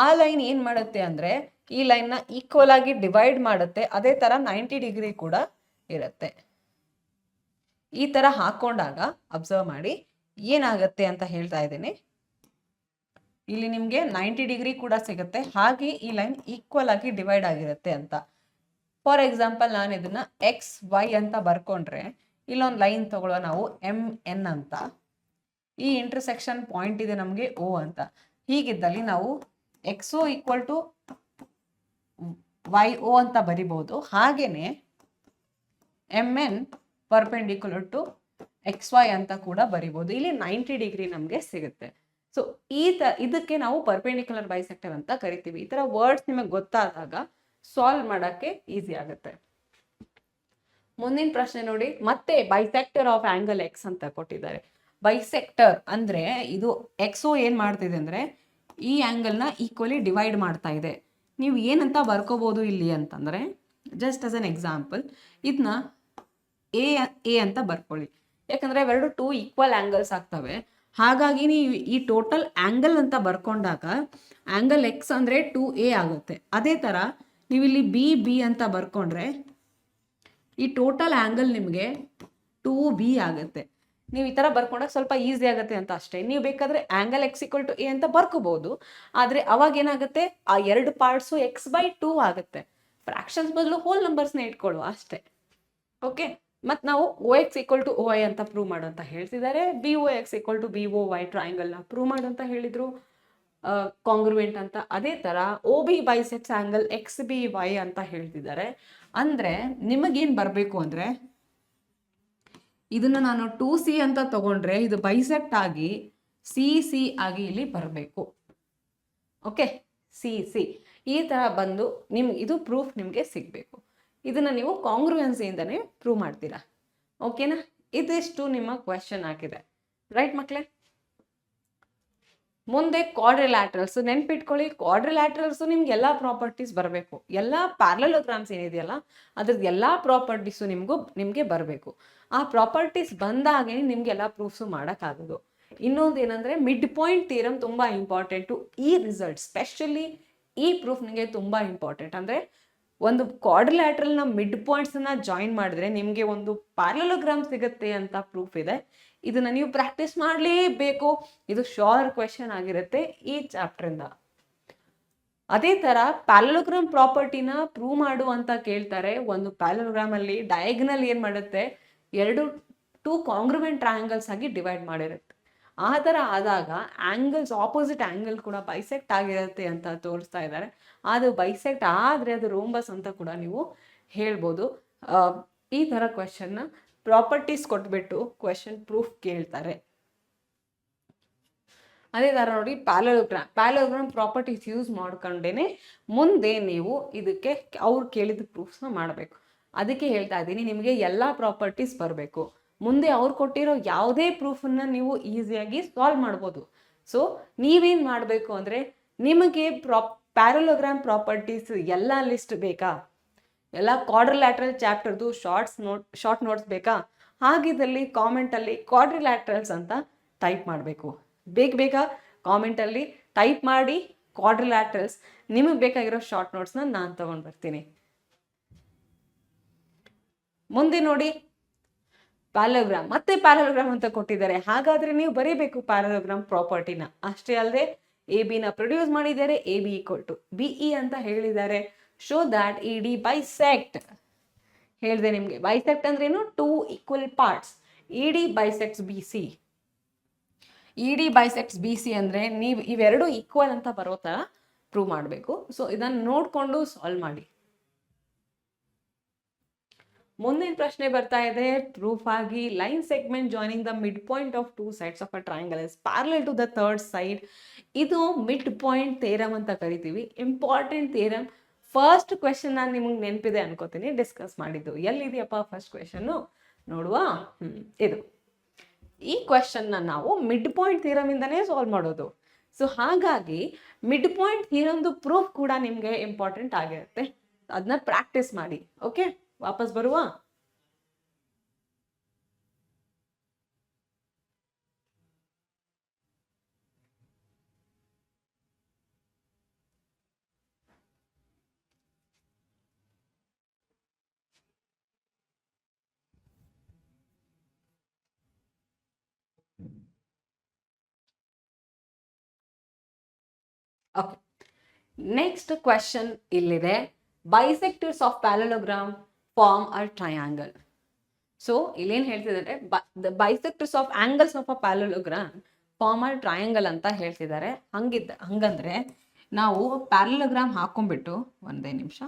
ಆ ಲೈನ್ ಏನು ಮಾಡುತ್ತೆ ಅಂದರೆ ಈ ಲೈನ್ನ ಈಕ್ವಲ್ ಆಗಿ ಡಿವೈಡ್ ಮಾಡುತ್ತೆ. ಅದೇ ಥರ 90 ಡಿಗ್ರಿ ಕೂಡ ಇರುತ್ತೆ. ಈ ಥರ ಹಾಕೊಂಡಾಗ ಅಬ್ಸರ್ವ್ ಮಾಡಿ ಏನಾಗುತ್ತೆ ಅಂತ ಹೇಳ್ತಾ ಇದ್ದೀನಿ. ಇಲ್ಲಿ ನಿಮಗೆ 90 ಡಿಗ್ರಿ ಕೂಡ ಸಿಗುತ್ತೆ, ಹಾಗೆ ಈ ಲೈನ್ ಈಕ್ವಲ್ ಆಗಿ ಡಿವೈಡ್ ಆಗಿರುತ್ತೆ ಅಂತ. ಫಾರ್ ಎಕ್ಸಾಂಪಲ್, ನಾನು ಇದನ್ನ XY ಅಂತ ಬರ್ಕೊಂಡ್ರೆ ಇಲ್ಲೊಂದು ಲೈನ್ ತಗೊಳ್ಳೋ ನಾವು MN ಅಂತ. ಈ ಇಂಟರ್ಸೆಕ್ಷನ್ ಪಾಯಿಂಟ್ ಇದೆ ನಮಗೆ O ಅಂತ. ಹೀಗಿದ್ದಲ್ಲಿ ನಾವು XO ಈಕ್ವಲ್ ಟು YO ಅಂತ ಬರಿಬೋದು. ಹಾಗೇನೆ MN ಪರ್ಪೆಂಡಿಕ್ಯುಲರ್ ಟು XY ಅಂತ ಕೂಡ ಬರಿಬೋದು. ಇಲ್ಲಿ 90 ಡಿಗ್ರಿ ನಮಗೆ ಸಿಗುತ್ತೆ. ಸೊ ಇದಕ್ಕೆ ನಾವು ಪರ್ಪೆಂಡಿಕ್ಯುಲರ್ ಬೈಸೆಕ್ಟರ್ ಅಂತ ಕರಿತೀವಿ. ಈ ಥರ ವರ್ಡ್ಸ್ ನಿಮಗೆ ಗೊತ್ತಾದಾಗ ಸಾಲ್ವ್ ಮಾಡೋಕ್ಕೆ ಈಸಿ ಆಗುತ್ತೆ. ಮುಂದಿನ ಪ್ರಶ್ನೆ ನೋಡಿ, ಮತ್ತೆ ಬೈಸೆಕ್ಟರ್ ಆಫ್ ಆಂಗಲ್ X ಅಂತ ಕೊಟ್ಟಿದ್ದಾರೆ. ಬೈಸೆಕ್ಟರ್ ಅಂದರೆ ಇದು XO ಏನು ಮಾಡ್ತಿದೆ ಅಂದರೆ ಈ ಆ್ಯಂಗಲ್ನ ಈಕ್ವಲಿ ಡಿವೈಡ್ ಮಾಡ್ತಾ ಇದೆ. ನೀವು ಏನಂತ ಬರ್ಕೋಬೋದು ಇಲ್ಲಿ ಅಂತಂದರೆ, ಜಸ್ಟ್ ಆಸ್ ಅನ್ ಎಕ್ಸಾಂಪಲ್ ಇದನ್ನ A ಅಂತ ಬರ್ಕೊಳ್ಳಿ. ಯಾಕಂದರೆ ಅವೆರಡು 2 ಈಕ್ವಲ್ ಆ್ಯಂಗಲ್ಸ್ ಆಗ್ತವೆ. ಹಾಗಾಗಿ ನೀವು ಈ ಟೋಟಲ್ ಆ್ಯಂಗಲ್ ಅಂತ ಬರ್ಕೊಂಡಾಗ ಆ್ಯಂಗಲ್ X ಅಂದರೆ 2A ಆಗುತ್ತೆ. ಅದೇ ಥರ ನೀವು ಇಲ್ಲಿ B ಅಂತ ಬರ್ಕೊಂಡ್ರೆ ಈ ಟೋಟಲ್ ಆ್ಯಂಗಲ್ ನಿಮಗೆ 2B ಆಗುತ್ತೆ. ನೀವು ಈ ಥರ ಬರ್ಕೊಂಡಾಗ ಸ್ವಲ್ಪ ಈಸಿ ಆಗುತ್ತೆ ಅಂತ ಅಷ್ಟೇ. ನೀವು ಬೇಕಾದರೆ angle X equal to A ಅಂತ ಬರ್ಕೋಬೋದು. ಆದರೆ ಅವಾಗ ಏನಾಗುತ್ತೆ, ಆ ಎರಡು ಪಾರ್ಟ್ಸು X/2 ಆಗುತ್ತೆ. ಫ್ರ್ಯಾಕ್ಷನ್ಸ್ ಬದಲು ಹೋಲ್ ನಂಬರ್ಸ್ನ ಇಟ್ಕೊಳ್ಳುವ ಅಷ್ಟೇ. ಓಕೆ, ಮತ್ತು ನಾವು OX ಈಕ್ವಲ್ ಟು OI ಅಂತ ಪ್ರೂವ್ ಮಾಡು ಅಂತ ಹೇಳ್ತಿದ್ದಾರೆ. BOX ಈಕ್ವಲ್ ಟು BOY ಟ್ರಯಾಂಗಲ್ನ ಪ್ರೂವ್ ಮಾಡು ಅಂತ ಹೇಳಿದರು, ಕಾಂಗ್ರುವೆಂಟ್ ಅಂತ. ಅದೇ ಥರ OB ಬೈಸೆಕ್ಟ್ಸ್ ಆ್ಯಂಗಲ್ XBY ಅಂತ ಹೇಳ್ತಿದ್ದಾರೆ. ಅಂದರೆ ನಿಮಗೇನು ಬರಬೇಕು ಅಂದರೆ, ಇದನ್ನು ನಾನು 2C ಅಂತ ತಗೊಂಡ್ರೆ ಇದು ಬೈಸೆಕ್ಟ್ ಆಗಿ CC ಆಗಿ ಇಲ್ಲಿ ಬರಬೇಕು. ಓಕೆ, CC ಈ ಥರ ಬಂದು ನಿಮ್ಗೆ ಇದು ಪ್ರೂಫ್ ನಿಮಗೆ ಸಿಗಬೇಕು. ಇದನ್ನು ನೀವು ಕಾಂಗ್ರುವೆನ್ಸಿಯಿಂದನೇ ಪ್ರೂವ್ ಮಾಡ್ತೀರಾ. ಓಕೆನಾ? ಇದಿಷ್ಟು ನಿಮ್ಮ ಕ್ವೆಶನ್ ಆಗಿದೆ. ರೈಟ್ ಮಕ್ಕಳೇ? ಮುಂದೆ ಕ್ವಾಡ್ರಿಲ್ಯಾಟ್ರಲ್ಸ್ ನೆನ್ಪಿಟ್ಕೊಳ್ಳಿ. ಕ್ವಾಡ್ರಿಲ್ಯಾಟ್ರಲ್ಸು ನಿಮ್ಗೆ ಎಲ್ಲ ಪ್ರಾಪರ್ಟೀಸ್ ಬರಬೇಕು. ಎಲ್ಲ ಪ್ಯಾರಲೋಗ್ರಾಮ್ಸ್ ಏನಿದೆಯಲ್ಲ ಅದ್ರದ್ದು ಎಲ್ಲ ಪ್ರಾಪರ್ಟೀಸು ನಿಮಗೆ ಬರಬೇಕು. ಆ ಪ್ರಾಪರ್ಟೀಸ್ ಬಂದಾಗೇ ನಿಮಗೆಲ್ಲ ಪ್ರೂಫ್ಸು ಮಾಡೋಕ್ಕಾಗೋದು. ಇನ್ನೊಂದು ಏನಂದರೆ ಮಿಡ್ ಪಾಯಿಂಟ್ ಥಿಯರಮ್ ತುಂಬ ಇಂಪಾರ್ಟೆಂಟು. ಈ ರಿಸಲ್ಟ್ ಸ್ಪೆಷಲಿ ಈ ಪ್ರೂಫ್ ನಿಮಗೆ ತುಂಬ ಇಂಪಾರ್ಟೆಂಟ್. ಅಂದರೆ ಒಂದು ಕ್ವಾಡ್ರಿಲ್ಯಾಟ್ರಲ್ನ ಮಿಡ್ ಪಾಯಿಂಟ್ಸನ್ನು ಜಾಯಿನ್ ಮಾಡಿದ್ರೆ ನಿಮಗೆ ಒಂದು ಪ್ಯಾರಲೋಗ್ರಾಮ್ ಸಿಗುತ್ತೆ ಅಂತ ಪ್ರೂಫ್ ಇದೆ. ಇದನ್ನು ನೀವು ಪ್ರಾಕ್ಟೀಸ್ ಮಾಡಲೇಬೇಕು. ಇದು ಶೋರ್ ಕ್ವೆಶನ್ ಆಗಿರುತ್ತೆ ಈ ಚಾಪ್ಟ್ರಿಂದ. ಅದೇ ಥರ ಪ್ಯಾರಲೋಗ್ರಾಮ್ ಪ್ರಾಪರ್ಟಿನ ಪ್ರೂವ್ ಮಾಡು ಅಂತ ಕೇಳ್ತಾರೆ. ಒಂದು ಪ್ಯಾರಲೋಗ್ರಾಮಲ್ಲಿ ಡಯಾಗ್ನಲ್ ಏನು ಮಾಡುತ್ತೆ, 2 ಕಾಂಗ್ರುವೆಂಟ್ ಟ್ರಯಾಂಗಲ್ಸ್ ಆಗಿ ಡಿವೈಡ್ ಮಾಡಿರುತ್ತೆ. ಆ ಥರ ಆದಾಗ ಆ್ಯಂಗಲ್ಸ್, ಆಪೋಸಿಟ್ ಆ್ಯಂಗಲ್ ಕೂಡ ಬೈಸೆಕ್ಟ್ ಆಗಿರುತ್ತೆ ಅಂತ ತೋರಿಸ್ತಾ ಇದ್ದಾರೆ. ಅದು ಬೈಸೆಕ್ಟ್ ಆದರೆ ಅದು ರೋಂಬಸ್ ಅಂತ ಕೂಡ ನೀವು ಹೇಳ್ಬೋದು. ಈ ಥರ ಕ್ವೆಶನ್ನ ಪ್ರಾಪರ್ಟೀಸ್ ಕೊಟ್ಬಿಟ್ಟು ಕ್ವೆಶನ್ ಪ್ರೂಫ್ ಕೇಳ್ತಾರೆ. ಅದೇ ಥರ ನೋಡಿ ಪ್ಯಾರಲೋಗ್ರಾಮ್ ಪ್ರಾಪರ್ಟೀಸ್ ಯೂಸ್ ಮಾಡ್ಕೊಂಡೇನೆ ಮುಂದೆ ನೀವು ಇದಕ್ಕೆ ಅವ್ರು ಕೇಳಿದ ಪ್ರೂಫ್ಸ್ನ ಮಾಡಬೇಕು. ಅದಕ್ಕೆ ಹೇಳ್ತಾ ಇದ್ದೀನಿ, ನಿಮಗೆ ಎಲ್ಲ ಪ್ರಾಪರ್ಟೀಸ್ ಬರಬೇಕು. ಮುಂದೆ ಅವ್ರು ಕೊಟ್ಟಿರೋ ಯಾವುದೇ ಪ್ರೂಫನ್ನು ನೀವು ಈಸಿಯಾಗಿ ಸಾಲ್ವ್ ಮಾಡ್ಬೋದು. ಸೊ ನೀವೇನು ಮಾಡಬೇಕು ಅಂದರೆ, ನಿಮಗೆ ಪ್ಯಾರಲೋಗ್ರಾಮ್ ಪ್ರಾಪರ್ಟೀಸ್ ಎಲ್ಲ ಲಿಸ್ಟ್ ಬೇಕಾ, ಎಲ್ಲ ಕ್ವಾಡ್ರಿಲ್ಯಾಟ್ರಲ್ ಚಾಪ್ಟರ್ದು ಶಾರ್ಟ್ ನೋಟ್ಸ್ ಬೇಕಾ, ಹಾಗಿದ್ದಲ್ಲಿ ಕಾಮೆಂಟಲ್ಲಿ ಕ್ವಾಡ್ರಿಲ್ಯಾಟ್ರಲ್ಸ್ ಅಂತ ಟೈಪ್ ಮಾಡಬೇಕು. ಬೇಗ ಕಾಮೆಂಟಲ್ಲಿ ಟೈಪ್ ಮಾಡಿ ಕ್ವಾಡ್ರಿಲ್ಯಾಟ್ರಲ್ಸ್. ನಿಮಗೆ ಬೇಕಾಗಿರೋ ಶಾರ್ಟ್ ನೋಟ್ಸ್ನ ನಾನು ತಗೊಂಡು ಬರ್ತೀನಿ. ಮುಂದೆ ನೋಡಿ ಪ್ಯಾರಲೋಗ್ರಾಮ್ ಅಂತ ಕೊಟ್ಟಿದ್ದಾರೆ. ಹಾಗಾದ್ರೆ ನೀವು ಬರೀಬೇಕು ಪ್ಯಾರಲೋಗ್ರಾಮ್ ಪ್ರಾಪರ್ಟಿನ. ಅಷ್ಟೇ ಅಲ್ಲದೆ AB ಪ್ರೊಡ್ಯೂಸ್ ಮಾಡಿದ್ದಾರೆ, AB = BE ಅಂತ ಹೇಳಿದ್ದಾರೆ. ಶೋ ದ್ಯಾಟ್ ED ಬೈಸೆಕ್ಟ್ ಹೇಳಿದೆ ನಿಮಗೆ. ಬೈಸೆಕ್ಟ್ ಅಂದ್ರೇನು? 2 equal parts. ED ಬೈಸೆಕ್ಟ್ಸ್ BC. ED ಬೈಸೆಕ್ಟ್ಸ್ BC ಅಂದರೆ ನೀವು ಇವೆರಡು ಈಕ್ವಲ್ ಅಂತ ಬರೋ ಥರ ಪ್ರೂವ್ ಮಾಡಬೇಕು. ಸೊ ಇದನ್ನು ನೋಡಿಕೊಂಡು ಸಾಲ್ವ್ ಮಾಡಿ. ಮುಂದಿನ ಪ್ರಶ್ನೆ ಬರ್ತಾ ಇದೆ. ಪ್ರೂಫ್ ಆಗಿ line segment joining the mid point of 2 sides of a triangle is parallel to the third side. ಇದು ಮಿಡ್ ಪಾಯಿಂಟ್ ಥಿಯರಮ್ ಅಂತ ಕರಿತೀವಿ. Important theorem. ಫಸ್ಟ್ ಕ್ವೆಶನ್ ನಾನು ನಿಮಗೆ ನೆನಪಿದೆ ಅನ್ಕೋತೀನಿ, ಡಿಸ್ಕಸ್ ಮಾಡಿದ್ದು. ಎಲ್ಲಿದೆಯಪ್ಪ ಫಸ್ಟ್ ಕ್ವೆಶನ್ನು ನೋಡುವ. ಇದು ಈ ಕ್ವೆಶನ್ನ ನಾವು ಮಿಡ್ ಪಾಯಿಂಟ್ ಥಿಯರಮ್ ಇಂದನೇ ಸಾಲ್ವ್ ಮಾಡೋದು. ಸೊ ಹಾಗಾಗಿ ಮಿಡ್ ಪಾಯಿಂಟ್ ಥಿಯರಮ್ದು ಪ್ರೂಫ್ ಕೂಡ ನಿಮಗೆ ಇಂಪಾರ್ಟೆಂಟ್ ಆಗಿರುತ್ತೆ. ಅದನ್ನ ಪ್ರಾಕ್ಟೀಸ್ ಮಾಡಿ. ಓಕೆ, ವಾಪಸ್ ಬರುವ. ಓಕೆ, ನೆಕ್ಸ್ಟ್ ಕ್ವೆಶನ್ ಇಲ್ಲಿದೆ. Bisectors of parallelogram form a triangle. So ಇಲ್ಲೇನು ಹೇಳ್ತಿದ್ದಾರೆ, bisectors of angles of a parallelogram form a triangle ಅಂತ ಹೇಳ್ತಿದ್ದಾರೆ. ಹಂಗಂದ್ರೆ ನಾವು ಪ್ಯಾರಲೋಗ್ರಾಮ್ ಹಾಕೊಂಡ್ಬಿಟ್ಟು ಒಂದೇ ನಿಮಿಷ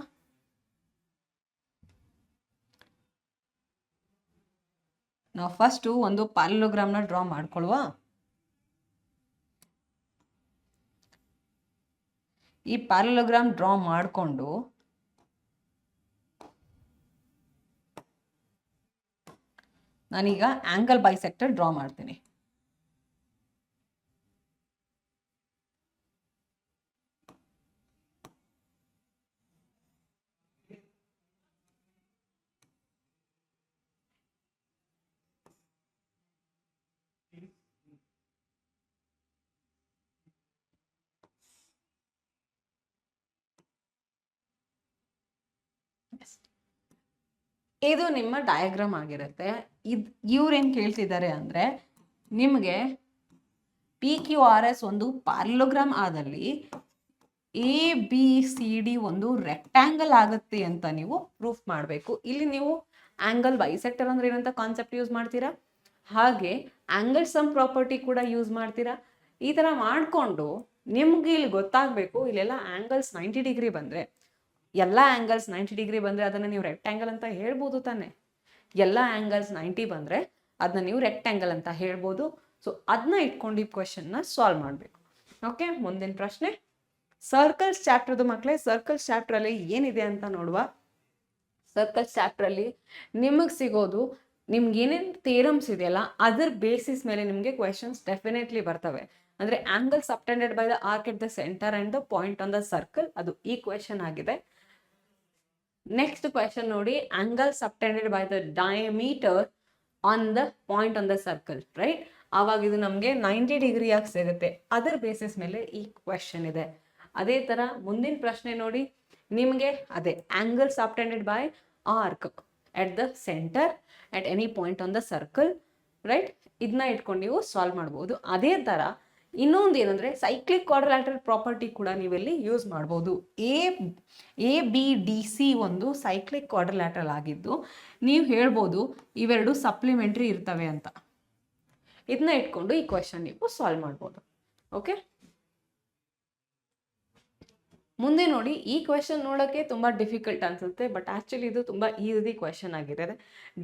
ನಾವು ಫಸ್ಟು ಒಂದು ಪ್ಯಾರಲೋಗ್ರಾಮ್ನ ಡ್ರಾ ಮಾಡ್ಕೊಳ್ಳುವ. ಈ ಪ್ಯಾರಲೋಗ್ರಾಮ್ ಡ್ರಾ ಮಾಡಿಕೊಂಡು ನಾನೀಗ ಆಂಗಲ್ ಬೈಸೆಕ್ಟರ್ ಡ್ರಾ ಮಾಡ್ತೀನಿ. ಇದು ನಿಮ್ಮ ಡಯಾಗ್ರಾಮ್ ಆಗಿರುತ್ತೆ. ಇವ್ರೇನು ಕೇಳ್ತಿದ್ದಾರೆ ಅಂದರೆ, ನಿಮಗೆ PQRS ಒಂದು ಪ್ಯಾರಲೋಗ್ರಾಮ್ ಆದಲ್ಲಿ ABCD ಒಂದು ರೆಕ್ಟ್ಯಾಂಗಲ್ ಆಗುತ್ತೆ ಅಂತ ನೀವು ಪ್ರೂಫ್ ಮಾಡಬೇಕು. ಇಲ್ಲಿ ನೀವು ಆಂಗಲ್ ಬೈಸೆಕ್ಟರ್ ಅಂದ್ರೆ ಏನಂತ ಕಾನ್ಸೆಪ್ಟ್ ಯೂಸ್ ಮಾಡ್ತೀರಾ, ಹಾಗೆ ಆಂಗಲ್ ಸಮ್ ಪ್ರಾಪರ್ಟಿ ಕೂಡ ಯೂಸ್ ಮಾಡ್ತೀರಾ. ಈ ಥರ ಮಾಡಿಕೊಂಡು ನಿಮ್ಗೆ ಇಲ್ಲಿ ಗೊತ್ತಾಗಬೇಕು, ಇಲ್ಲೆಲ್ಲ ಆಂಗಲ್ಸ್ 90 ಡಿಗ್ರಿ ಬಂದರೆ, ಎಲ್ಲ ಆ್ಯಂಗಲ್ಸ್ 90 ಡಿಗ್ರಿ ಬಂದರೆ ಅದನ್ನು ನೀವು ರೆಕ್ಟ್ಯಾಂಗಲ್ ಅಂತ ಹೇಳ್ಬೋದು ತಾನೆ. ಎಲ್ಲ ಆ್ಯಂಗಲ್ಸ್ 90 ಬಂದರೆ ಅದನ್ನ ನೀವು ರೆಕ್ಟ್ಯಾಂಗಲ್ ಅಂತ ಹೇಳ್ಬೋದು. ಸೊ ಅದನ್ನ ಇಟ್ಕೊಂಡು ಈ ಕ್ವೆಶನ್ನ ಸಾಲ್ವ್ ಮಾಡಬೇಕು. ಓಕೆ, ಮುಂದಿನ ಪ್ರಶ್ನೆ ಸರ್ಕಲ್ಸ್ ಚಾಪ್ಟರ್ದು ಮಕ್ಕಳೇ. ಸರ್ಕಲ್ಸ್ ಚಾಪ್ಟ್ರಲ್ಲಿ ಏನಿದೆ ಅಂತ ನೋಡುವ. ಸರ್ಕಲ್ಸ್ ಚಾಪ್ಟ್ರಲ್ಲಿ ನಿಮಗೆ ಸಿಗೋದು, ನಿಮ್ಗೆ ಏನೇನು ಥಿಯರಮ್ಸ್ ಇದೆಯಲ್ಲ ಅದರ ಬೇಸಿಸ್ ಮೇಲೆ ನಿಮಗೆ ಕ್ವೆಶನ್ಸ್ ಡೆಫಿನೆಟ್ಲಿ ಬರ್ತವೆ. ಅಂದರೆ angle subtended by the arc at the centre and the point on the circle, ಅದು ಈ ಕ್ವೆಶನ್ ಆಗಿದೆ. ನೆಕ್ಸ್ಟ್ ಕ್ವೆಶನ್ ನೋಡಿ, angle subtended by the diameter on the point on the circle, right. ಆವಾಗ ಇದು ನಮಗೆ 90 ಡಿಗ್ರಿಯಾಗಿ ಸಿಗುತ್ತೆ. ಅದರ ಬೇಸಿಸ್ ಮೇಲೆ ಈ ಕ್ವೆಶನ್ ಇದೆ. ಅದೇ ಥರ ಮುಂದಿನ ಪ್ರಶ್ನೆ ನೋಡಿ, ನಿಮಗೆ ಅದೇ angle subtended by arc at the centre at any point on the circle, right. ಇದನ್ನ ಇಟ್ಕೊಂಡು ನೀವು ಸಾಲ್ವ್ ಮಾಡ್ಬೋದು. ಅದೇ ಥರ ಇನ್ನೊಂದು ಏನಂದರೆ ಸೈಕ್ಲಿಕ್ ಕ್ವಾಡ್ರಿಲ್ಯಾಟರಲ್ ಪ್ರಾಪರ್ಟಿ ಕೂಡ ನೀವೆಲ್ಲಿ ಯೂಸ್ ಮಾಡ್ಬೋದು. ABDC ಒಂದು ಸೈಕ್ಲಿಕ್ ಕ್ವಾಡ್ರಿಲ್ಯಾಟರಲ್ ಆಗಿದ್ದು ನೀವು ಹೇಳ್ಬೋದು ಇವೆರಡು ಸಪ್ಲಿಮೆಂಟ್ರಿ ಇರ್ತವೆ ಅಂತ. ಇದನ್ನ ಇಟ್ಕೊಂಡು ಈ ಕ್ವೆಶನ್ ನೀವು ಸಾಲ್ವ್ ಮಾಡ್ಬೋದು. ಓಕೆ, ಮುಂದೆ ನೋಡಿ, ಈ ಕ್ವೆಶನ್ ನೋಡೋಕ್ಕೆ ತುಂಬ ಡಿಫಿಕಲ್ಟ್ ಅನ್ಸುತ್ತೆ, ಬಟ್ ಆ್ಯಕ್ಚುಲಿ ಇದು ತುಂಬ ಈಸಿ ಕ್ವೆಶನ್ ಆಗಿದೆ.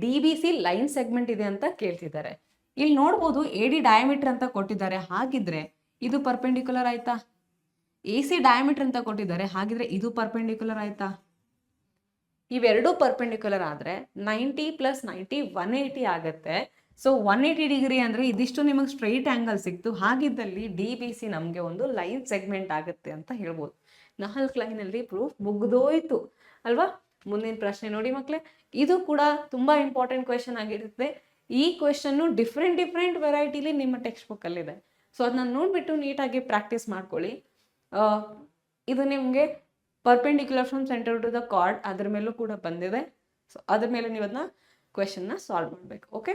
DBC ಲೈನ್ ಸೆಗ್ಮೆಂಟ್ ಇದೆ ಅಂತ ಕೇಳ್ತಿದ್ದಾರೆ. ಇಲ್ಲಿ ನೋಡ್ಬೋದು AD ಡಯಾಮೀಟರ್ ಅಂತ ಕೊಟ್ಟಿದ್ದಾರೆ, ಹಾಗಿದ್ರೆ ಇದು ಪರ್ಪೆಂಡಿಕ್ಯುಲರ್ ಆಯ್ತಾ? AC ಡಯಾಮೀಟರ್ ಅಂತ ಕೊಟ್ಟಿದ್ದಾರೆ, ಹಾಗಿದ್ರೆ ಇದು ಪರ್ಪೆಂಡಿಕ್ಯುಲರ್ ಆಯ್ತಾ? ಇವೆರಡೂ ಪರ್ಪೆಂಡಿಕ್ಯುಲರ್ ಆದರೆ 90 + 90 180 ಆಗುತ್ತೆ. ಸೊ 180 ಡಿಗ್ರಿ ಅಂದರೆ ಇದಿಷ್ಟು ನಿಮಗೆ ಸ್ಟ್ರೈಟ್ ಆ್ಯಂಗಲ್ ಸಿಕ್ತು. ಹಾಗಿದ್ದಲ್ಲಿ DBC ನಮಗೆ ಒಂದು ಲೈನ್ ಸೆಗ್ಮೆಂಟ್ ಆಗುತ್ತೆ ಅಂತ ಹೇಳ್ಬೋದು. 4 ಲೈನಲ್ಲಿ ಪ್ರೂಫ್ ಮುಗ್ದೋಯ್ತು ಅಲ್ವಾ? ಮುಂದಿನ ಪ್ರಶ್ನೆ ನೋಡಿ ಮಕ್ಕಳೇ, ಇದು ಕೂಡ ತುಂಬ ಇಂಪಾರ್ಟೆಂಟ್ ಕ್ವೆಶನ್ ಆಗಿರುತ್ತೆ. ಈ ಕ್ವೆಶನ್ನು ಡಿಫ್ರೆಂಟ್ ವೆರೈಟಿಲಿ ನಿಮ್ಮ ಟೆಕ್ಸ್ಟ್ ಬುಕ್ಕಲ್ಲಿದೆ. ಸೊ ಅದನ್ನ ನೋಡಿಬಿಟ್ಟು ನೀಟಾಗಿ ಪ್ರಾಕ್ಟೀಸ್ ಮಾಡ್ಕೊಳ್ಳಿ. ಇದು ನಿಮಗೆ perpendicular from centre to the chord ಅದ್ರ ಮೇಲೂ ಕೂಡ ಬಂದಿದೆ. ಸೊ ಅದ್ರ ಮೇಲೆ ನೀವು ಅದನ್ನ ಕ್ವೆಶನ್ನ ಸಾಲ್ವ್ ಮಾಡಬೇಕು. ಓಕೆ,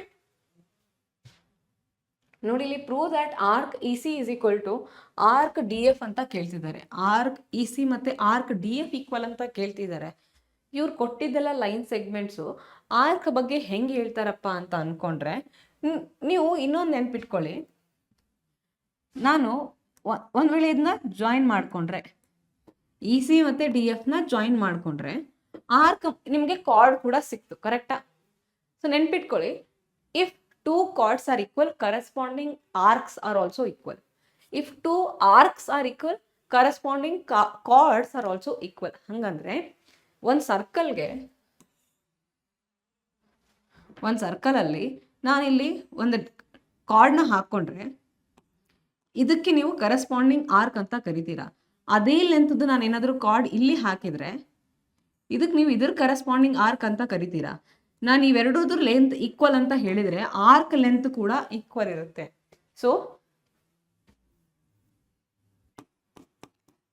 ನೋಡಿ ಇಲ್ಲಿ prove that arc EC is equal to arc DF ಅಂತ ಕೇಳ್ತಿದ್ದಾರೆ. ಆರ್ಕ್ EC ಮತ್ತು ಆರ್ಕ್ DF ಈಕ್ವಲ್ ಅಂತ ಕೇಳ್ತಿದ್ದಾರೆ. ಇವ್ರು ಕೊಟ್ಟಿದ್ದೆಲ್ಲ ಲೈನ್ ಸೆಗ್ಮೆಂಟ್ಸು. ಆರ್ಕ್ ಬಗ್ಗೆ ಹೆಂಗೆ ಹೇಳ್ತಾರಪ್ಪ ಅಂತ ಅಂದ್ಕೊಂಡ್ರೆ, ನೀವು ಇನ್ನೊಂದು ನೆನ್ಪಿಟ್ಕೊಳ್ಳಿ, ನಾನು ಒಂದು ವೇಳೆ ಇದನ್ನ ಜಾಯಿನ್ ಮಾಡಿಕೊಂಡ್ರೆ, EC ಮತ್ತು DFನ ಜಾಯಿನ್ ಮಾಡಿಕೊಂಡ್ರೆ ಆರ್ಕ್ ನಿಮಗೆ ಕಾರ್ಡ್ ಕೂಡ ಸಿಕ್ತು, ಕರೆಕ್ಟಾ? ಸೊ ನೆನ್ಪಿಟ್ಕೊಳ್ಳಿ, if 2 chords are equal, corresponding arcs are also equal. If 2 arcs are equal, corresponding chords are also equal. ಹಂಗಂದ್ರೆ ಒಂದು ಸರ್ಕಲಲ್ಲಿ ನಾನಿಲ್ಲಿ ಒಂದು ಕಾರ್ಡ್ನ ಹಾಕ್ಕೊಂಡ್ರೆ ಇದಕ್ಕೆ ನೀವು ಕರೆಸ್ಪಾಂಡಿಂಗ್ ಆರ್ಕ್ ಅಂತ ಕರಿತೀರಾ. ಅದೇ ಲೆಂತ್ದು ನಾನು ಏನಾದರೂ ಕಾರ್ಡ್ ಇಲ್ಲಿ ಹಾಕಿದರೆ ಇದಕ್ಕೆ ನೀವು ಇದ್ರ ಕರೆಸ್ಪಾಂಡಿಂಗ್ ಆರ್ಕ್ ಅಂತ ಕರಿತೀರಾ. ನಾನು ಇವೆರಡೂದ್ರ ಲೆಂತ್ ಈಕ್ವಲ್ ಅಂತ ಹೇಳಿದರೆ ಆರ್ಕ್ ಲೆಂತ್ ಕೂಡ ಈಕ್ವಲ್ ಇರುತ್ತೆ. ಸೊ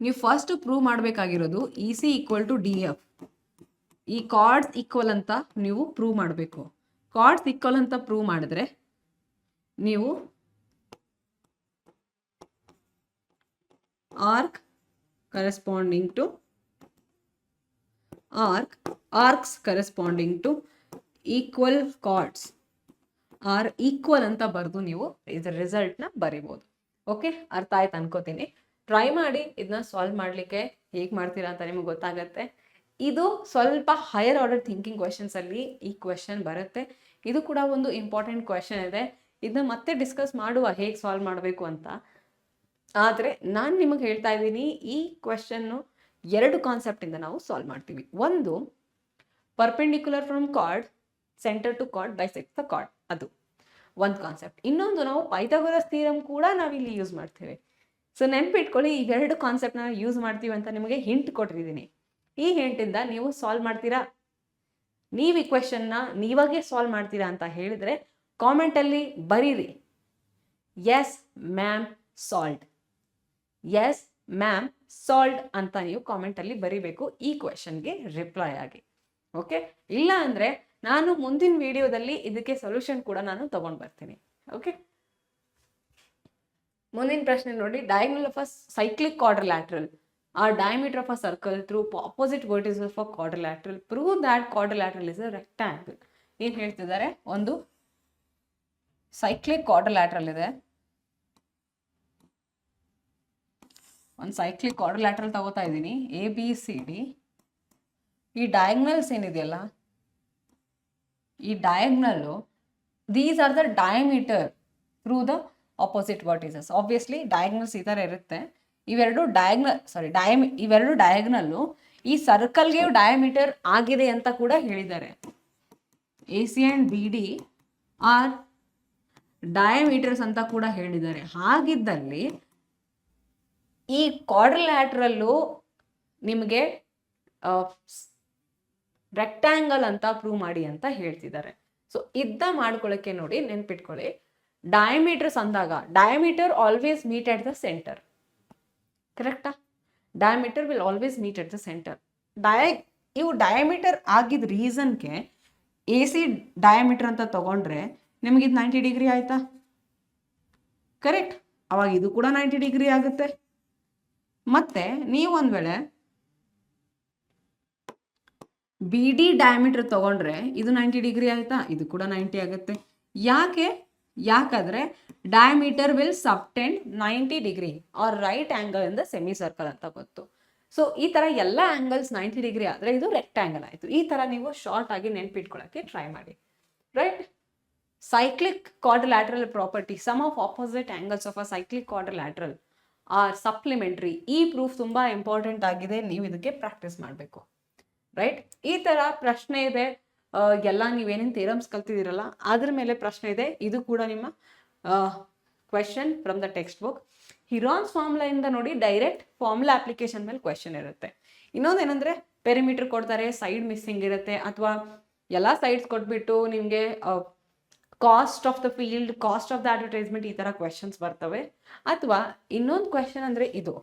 ನೀವು ಫಸ್ಟ್ ಪ್ರೂವ್ ಮಾಡಬೇಕಾಗಿರೋದು EC ಈಕ್ವಲ್ ಟು DF. ಈ ಕಾರ್ಡ್ಸ್ ಈಕ್ವಲ್ ಅಂತ ನೀವು ಪ್ರೂವ್ ಮಾಡಬೇಕು. ಕಾರ್ಡ್ಸ್ ಈಕ್ವಲ್ ಅಂತ ಪ್ರೂವ್ ಮಾಡಿದ್ರೆ ನೀವು arc corresponding to arcs corresponding to equal chords are equal ಅಂತ ಬರೆದು ನೀವು ಇದರ ರಿಸಲ್ಟ್ನ ಬರಿಬೋದು. ಓಕೆ, ಅರ್ಥ ಆಯ್ತು ಅನ್ಕೋತೀನಿ. ಟ್ರೈ ಮಾಡಿ ಇದನ್ನ ಸಾಲ್ವ್ ಮಾಡಲಿಕ್ಕೆ. ಹೇಗೆ ಮಾಡ್ತೀರಾ ಅಂತ ನಿಮಗೆ ಗೊತ್ತಾಗತ್ತೆ. ಇದು ಸ್ವಲ್ಪ ಹೈಯರ್ ಆರ್ಡರ್ ಥಿಂಕಿಂಗ್ ಕ್ವೆಶನ್ಸಲ್ಲಿ ಈ ಕ್ವೆಶನ್ ಬರುತ್ತೆ. ಇದು ಕೂಡ ಒಂದು ಇಂಪಾರ್ಟೆಂಟ್ ಕ್ವೆಶನ್ ಇದೆ. ಇದನ್ನ ಮತ್ತೆ ಡಿಸ್ಕಸ್ ಮಾಡುವ ಹೇಗೆ ಸಾಲ್ವ್ ಮಾಡಬೇಕು ಅಂತ. ಆದರೆ ನಾನು ನಿಮಗೆ ಹೇಳ್ತಾ ಇದ್ದೀನಿ, ಈ ಕ್ವೆಶನ್ನು 2 ಕಾನ್ಸೆಪ್ಟಿಂದ ನಾವು ಸಾಲ್ವ್ ಮಾಡ್ತೀವಿ. ಒಂದು, perpendicular from chord centre to chord bisect the chord, ಅದು ಒಂದು ಕಾನ್ಸೆಪ್ಟ್. ಇನ್ನೊಂದು, ನಾವು ಪೈಥಾಗೋರಸ್ ಥಿಯರಮ್ ಕೂಡ ನಾವಿಲ್ಲಿ ಯೂಸ್ ಮಾಡ್ತೀವಿ. ಸೊ ನೆನ್ಪಿಟ್ಕೊಳ್ಳಿ, ಈ 2 ಕಾನ್ಸೆಪ್ಟ್ನ ಯೂಸ್ ಮಾಡ್ತೀವಿ ಅಂತ ನಿಮಗೆ ಹಿಂಟ್ ಕೊಟ್ಟಿದ್ದೀನಿ. ಈ ಹಿಂಟಿಂದ ನೀವು ಸಾಲ್ವ್ ಮಾಡ್ತೀರಾ, ನೀವು ಈ ಕ್ವೆಶನ್ನ ನೀವಾಗೇ ಸಾಲ್ವ್ ಮಾಡ್ತೀರಾ ಅಂತ ಹೇಳಿದರೆ ಕಾಮೆಂಟಲ್ಲಿ ಬರೀರಿ, yes ma'am solved, yes ma'am solved ಅಂತ ನೀವು ಕಾಮೆಂಟಲ್ಲಿ ಬರೀಬೇಕು ಈ ಕ್ವೆಶನ್ಗೆ ರಿಪ್ಲೈ ಆಗಿ. ಓಕೆ, ಇಲ್ಲ ಅಂದರೆ ನಾನು ಮುಂದಿನ ವಿಡಿಯೋದಲ್ಲಿ ಇದಕ್ಕೆ ಸೊಲ್ಯೂಷನ್ ಕೂಡ ನಾನು ತಗೊಂಡು ಬರ್ತೀನಿ. ಓಕೆ, ಮುಂದಿನ ಪ್ರಶ್ನೆ ನೋಡಿ, diagonal of a cyclic quadrilateral or diameter of a circle through opposite vertices of a quadrilateral, prove that quadrilateral is a rectangle. ಏನು ಹೇಳ್ತಿದ್ದಾರೆ, ಒಂದು ಸೈಕ್ಲಿಕ್ ಕ್ವಾಡ್ರಿಲ್ಯಾಟ್ರಲ್ ಇದೆ, ಒಂದು ಸೈಕ್ಲಿಕ್ ಕ್ವಾಡ್ರಿಲ್ಯಾಟ್ರಲ್ ತಗೋತಾ ಇದ್ದೀನಿ, ABCD. ಈ ಡಯಾಗ್ನಲ್ಸ್ ಏನಿದೆಯಲ್ಲ, ಈ diagonal, these are the diameter through the opposite vertices. Obviously diagonals ಈ ಥರ ಇರುತ್ತೆ. ಇವೆರಡು ಡಯಾಗ್ನಲ್ಲು ಈ ಸರ್ಕಲ್ಗೆ ಡಯಾಮೀಟರ್ ಆಗಿದೆ ಅಂತ ಕೂಡ ಹೇಳಿದ್ದಾರೆ. AC and BD are diameters ಅಂತ ಕೂಡ ಹೇಳಿದ್ದಾರೆ. ಹಾಗಿದ್ದಲ್ಲಿ ಈ ಕ್ವಾಡ್ರಿಲ್ಯಾಟ್ರಲ್ಲು ನಿಮಗೆ ರೆಕ್ಟ್ಯಾಂಗಲ್ ಅಂತ ಪ್ರೂವ್ ಮಾಡಿ ಅಂತ ಹೇಳ್ತಿದ್ದಾರೆ. ಸೊ ಇದನ್ನ ಮಾಡ್ಕೊಳ್ಳೋಕ್ಕೆ ನೋಡಿ, ನೆನ್ಪಿಟ್ಕೊಳ್ಳಿ, ಡಯಾಮೀಟರ್ಸ್ ಅಂದಾಗ diameter always meet at the centre, ಕರೆಕ್ಟಾ? Diameter will always meet at the centre. ಇವು ಡಯಾಮೀಟರ್ ಆಗಿದ್ದ ರೀಸನ್ಗೆ AC ಡಯಾಮೀಟರ್ ಅಂತ ತಗೊಂಡ್ರೆ ನಿಮಗೆ ಇದು 90 ಡಿಗ್ರಿ ಆಯ್ತಾ? ಕರೆಕ್ಟ್. ಅವಾಗ ಇದು ಕೂಡ 90 ಡಿಗ್ರಿ ಆಗುತ್ತೆ. ಮತ್ತೆ ನೀವು ಒಂದು ವೇಳೆ BD ಡಯಾಮೀಟರ್ ತಗೊಂಡ್ರೆ ಇದು 90 ಡಿಗ್ರಿ ಆಯ್ತಾ? ಇದು ಕೂಡ 90 ಆಗುತ್ತೆ. ಯಾಕಂದ್ರೆ diameter will subtend 90 degree or right angle in the semi circle ಅಂತ ಗೊತ್ತು. ಸೊ ಈ ಥರ ಎಲ್ಲ ಆ್ಯಂಗಲ್ಸ್ 90 ಡಿಗ್ರಿ ಆದರೆ ಇದು ರೆಕ್ಟ್ಯಾಂಗಲ್ ಆಯಿತು. ಈ ಥರ ನೀವು ಶಾರ್ಟ್ ಆಗಿ ನೆನ್ಪಿಟ್ಕೊಳ್ಳೋಕ್ಕೆ ಟ್ರೈ ಮಾಡಿ, right. cyclic quadrilateral property, sum of opposite angles of a cyclic quadrilateral are supplementary. ಈ ಪ್ರೂಫ್ ತುಂಬ ಇಂಪಾರ್ಟೆಂಟ್ ಆಗಿದೆ, ನೀವು ಇದಕ್ಕೆ ಪ್ರಾಕ್ಟೀಸ್ ಮಾಡಬೇಕು, ರೈಟ್. ಈ ಥರ ಪ್ರಶ್ನೆ ಇದೆ, ಎಲ್ಲ ನೀವೇನೇನು ಥಿಯರಮ್ಸ್ ಕಲ್ತಿದ್ದೀರಲ್ಲ ಅದ್ರ ಮೇಲೆ ಪ್ರಶ್ನೆ ಇದೆ. ಇದು ಕೂಡ ನಿಮ್ಮ question from the text book. Heron's formula ಇಂದ ನೋಡಿ ಡೈರೆಕ್ಟ್ ಫಾರ್ಮುಲಾ ಅಪ್ಲಿಕೇಶನ್ ಮೇಲೆ ಕ್ವೆಶನ್ ಇರುತ್ತೆ. ಇನ್ನೊಂದೇನೆಂದರೆ ಪೆರಿಮೀಟರ್ ಕೊಡ್ತಾರೆ, ಸೈಡ್ ಮಿಸ್ಸಿಂಗ್ ಇರುತ್ತೆ, ಅಥವಾ ಎಲ್ಲ ಸೈಡ್ಸ್ ಕೊಟ್ಬಿಟ್ಟು ನಿಮಗೆ cost of the field, cost of the advertisement, ಈ ಥರ ಕ್ವೆಶನ್ಸ್ ಬರ್ತವೆ. ಅಥವಾ ಇನ್ನೊಂದು ಕ್ವೆಶನ್ ಅಂದರೆ ಇದು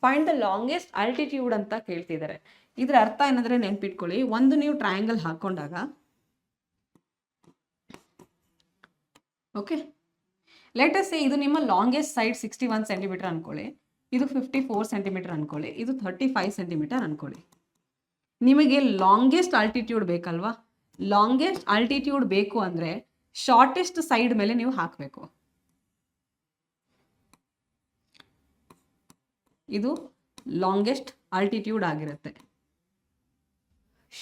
ಫೈಂಡ್ ದ ಲಾಂಗೆಸ್ಟ್ ಆಲ್ಟಿಟ್ಯೂಡ್ ಅಂತ ಕೇಳ್ತಿದ್ದಾರೆ. ಇದ್ರ ಅರ್ಥ ಏನಂದ್ರೆ ನೆನ್ಪಿಟ್ಕೊಳ್ಳಿ, ಒಂದು ನೀವು ಟ್ರಯಾಂಗಲ್ ಹಾಕೊಂಡಾಗ, ಓಕೆ, ಲೆಟ್ ಅಸ್ ಸೇ ಇದು ನಿಮ್ಮ ಲಾಂಗೆಸ್ಟ್ ಸೈಡ್ 61 ಸೆಂಟಿಮೀಟರ್ ಅನ್ಕೊಳ್ಳಿ, ಇದು 54 ಸೆಂಟಿಮೀಟರ್ ಅನ್ಕೊಳ್ಳಿ, ಇದು 35 ಸೆಂಟಿಮೀಟರ್ ಅನ್ಕೊಳ್ಳಿ. ನಿಮಗೆ ಲಾಂಗೆಸ್ಟ್ ಆಲ್ಟಿಟ್ಯೂಡ್ ಬೇಕಲ್ವಾ? ಲಾಂಗೆಸ್ಟ್ ಆಲ್ಟಿಟ್ಯೂಡ್ ಬೇಕು ಅಂದರೆ ಶಾರ್ಟೆಸ್ಟ್ ಸೈಡ್ ಮೇಲೆ ನೀವು ಹಾಕಬೇಕು. ಇದು ಲಾಂಗೆಸ್ಟ್ ಆಲ್ಟಿಟ್ಯೂಡ್ ಆಗಿರುತ್ತೆ.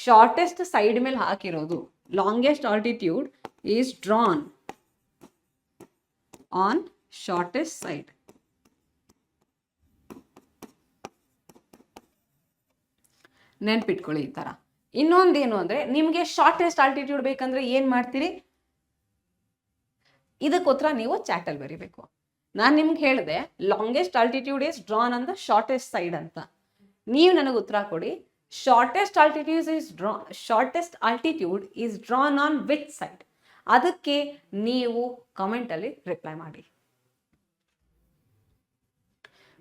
ಶಾರ್ಟೆಸ್ಟ್ ಸೈಡ್ ಮೇಲೆ ಹಾಕಿರೋದು longest altitude is drawn on shortest side. ನೆನ್ಪಿಟ್ಕೊಳ್ಳಿ ಈ ಥರ. ಇನ್ನೊಂದೇನು ಅಂದರೆ ನಿಮಗೆ ಶಾರ್ಟೆಸ್ಟ್ ಆಲ್ಟಿಟ್ಯೂಡ್ ಬೇಕಂದ್ರೆ ಏನು ಮಾಡ್ತೀರಿ? ಇದಕ್ಕೋತ್ರ ನೀವು ಚಾಟಲ್ಲಿ ಬರೀಬೇಕು. ನಾನು ನಿಮ್ಗೆ ಹೇಳಿದೆ longest altitude is drawn on the shortest side ಅಂತ. ನೀವು ನನಗೆ ಉತ್ತರ ಕೊಡಿ, shortest altitude is drawn on which side? ಅದಕ್ಕೆ ನೀವು ಕಮೆಂಟಲ್ಲಿ ರಿಪ್ಲೈ ಮಾಡಿ.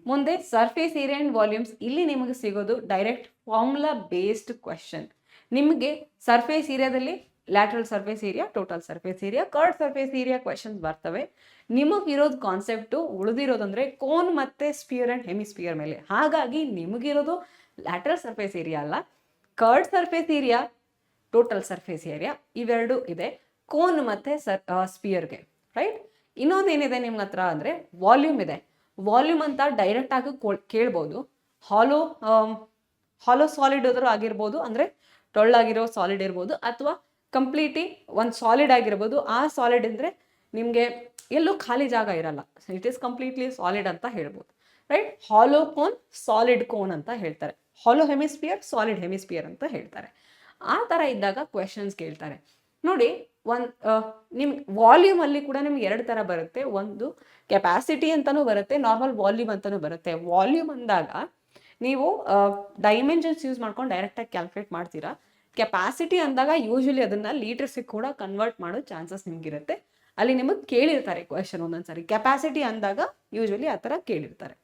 ಮುಂದೆ ಸರ್ಫೇಸ್ ಏರಿಯಾ ಅಂಡ್ ವಾಲ್ಯೂಮ್ಸ್. ಇಲ್ಲಿ ನಿಮಗೆ ಸಿಗೋದು ಡೈರೆಕ್ಟ್ ಫಾರ್ಮುಲಾ ಬೇಸ್ಡ್ ಕ್ವೆಶನ್. ನಿಮಗೆ ಸರ್ಫೇಸ್ ಏರಿಯಾದಲ್ಲಿ lateral surface area, total surface area, curved surface area questions ಬರ್ತವೆ. ನಿಮಗಿರೋದು ಕಾನ್ಸೆಪ್ಟು ಉಳಿದಿರೋದಂದ್ರೆ ಕೋನ್ ಮತ್ತೆ ಸ್ಪಿಯರ್ ಅಂಡ್ ಹೆಮಿಸ್ಪಿಯರ್ ಮೇಲೆ. ಹಾಗಾಗಿ ನಿಮಗಿರೋದು ಲ್ಯಾಟ್ರಲ್ ಸರ್ಫೇಸ್ ಏರಿಯಾ ಅಲ್ಲ, curved surface area, total surface area, ಇವೆರಡು ಇದೆ ಕೋನ್ ಮತ್ತೆ ಸ್ಪಿಯರ್ಗೆ, ರೈಟ್. ಇನ್ನೊಂದೇನಿದೆ ನಿಮ್ಮ ಹತ್ರ ಅಂದರೆ ವಾಲ್ಯೂಮ್ ಇದೆ. ವಾಲ್ಯೂಮ್ ಅಂತ ಡೈರೆಕ್ಟ್ ಆಗಿ ಕೇಳ್ಬೋದು. ಹಾಲೋ ಸಾಲಿಡ್ ಆದರೂ ಆಗಿರ್ಬೋದು, ಅಂದರೆ ಟೊಳ್ಳಾಗಿರೋ ಸಾಲಿಡ್ ಇರ್ಬೋದು, ಅಥವಾ ಕಂಪ್ಲೀಟ್ಲಿ ಒಂದು ಸಾಲಿಡ್ ಆಗಿರ್ಬೋದು. ಆ ಸಾಲಿಡ್ ಅಂದರೆ ನಿಮಗೆ ಎಲ್ಲೂ ಖಾಲಿ ಜಾಗ ಇರಲ್ಲ, ಇಟ್ ಈಸ್ ಕಂಪ್ಲೀಟ್ಲಿ ಸಾಲಿಡ್ ಅಂತ ಹೇಳ್ಬೋದು, ರೈಟ್. ಹಾಲೋ ಕೋನ್, ಸಾಲಿಡ್ ಕೋನ್ ಅಂತ ಹೇಳ್ತಾರೆ. ಹಾಲೋ ಹೆಮಿಸ್ಪಿಯರ್, ಸಾಲಿಡ್ ಹೆಮಿಸ್ಪಿಯರ್ ಅಂತ ಹೇಳ್ತಾರೆ. ಆ ಥರ ಇದ್ದಾಗ ಕ್ವೆಶನ್ಸ್ ಕೇಳ್ತಾರೆ ನೋಡಿ. ನಿಮ್ಮ ವಾಲ್ಯೂಮಲ್ಲಿ ಕೂಡ ನಿಮ್ಗೆ ಎರಡು ಥರ ಬರುತ್ತೆ. ಒಂದು ಕೆಪಾಸಿಟಿ ಅಂತಲೂ ಬರುತ್ತೆ, ನಾರ್ಮಲ್ ವಾಲ್ಯೂಮ್ ಅಂತಲೂ ಬರುತ್ತೆ. ವಾಲ್ಯೂಮ್ ಅಂದಾಗ ನೀವು ಡೈಮೆನ್ಷನ್ಸ್ ಯೂಸ್ ಮಾಡ್ಕೊಂಡು ಡೈರೆಕ್ಟಾಗಿ ಕ್ಯಾಲ್ಕುಲೇಟ್ ಮಾಡ್ತೀರಾ. ಕೆಪಾಸಿಟಿ ಅಂದಾಗ ಯೂಶ್ವಲಿ ಅದನ್ನು ಲೀಟರ್ಸಿಗೆ ಕೂಡ ಕನ್ವರ್ಟ್ ಮಾಡೋ ಚಾನ್ಸಸ್ ನಿಮಗಿರುತ್ತೆ. ಅಲ್ಲಿ ನಿಮಗೆ ಕೇಳಿರ್ತಾರೆ ಕ್ವೆಶನ್ ಒಂದೊಂದ್ಸರಿ. ಕೆಪಾಸಿಟಿ ಅಂದಾಗ ಯೂಶ್ವಲಿ ಆ ಥರ ಕೇಳಿರ್ತಾರೆ.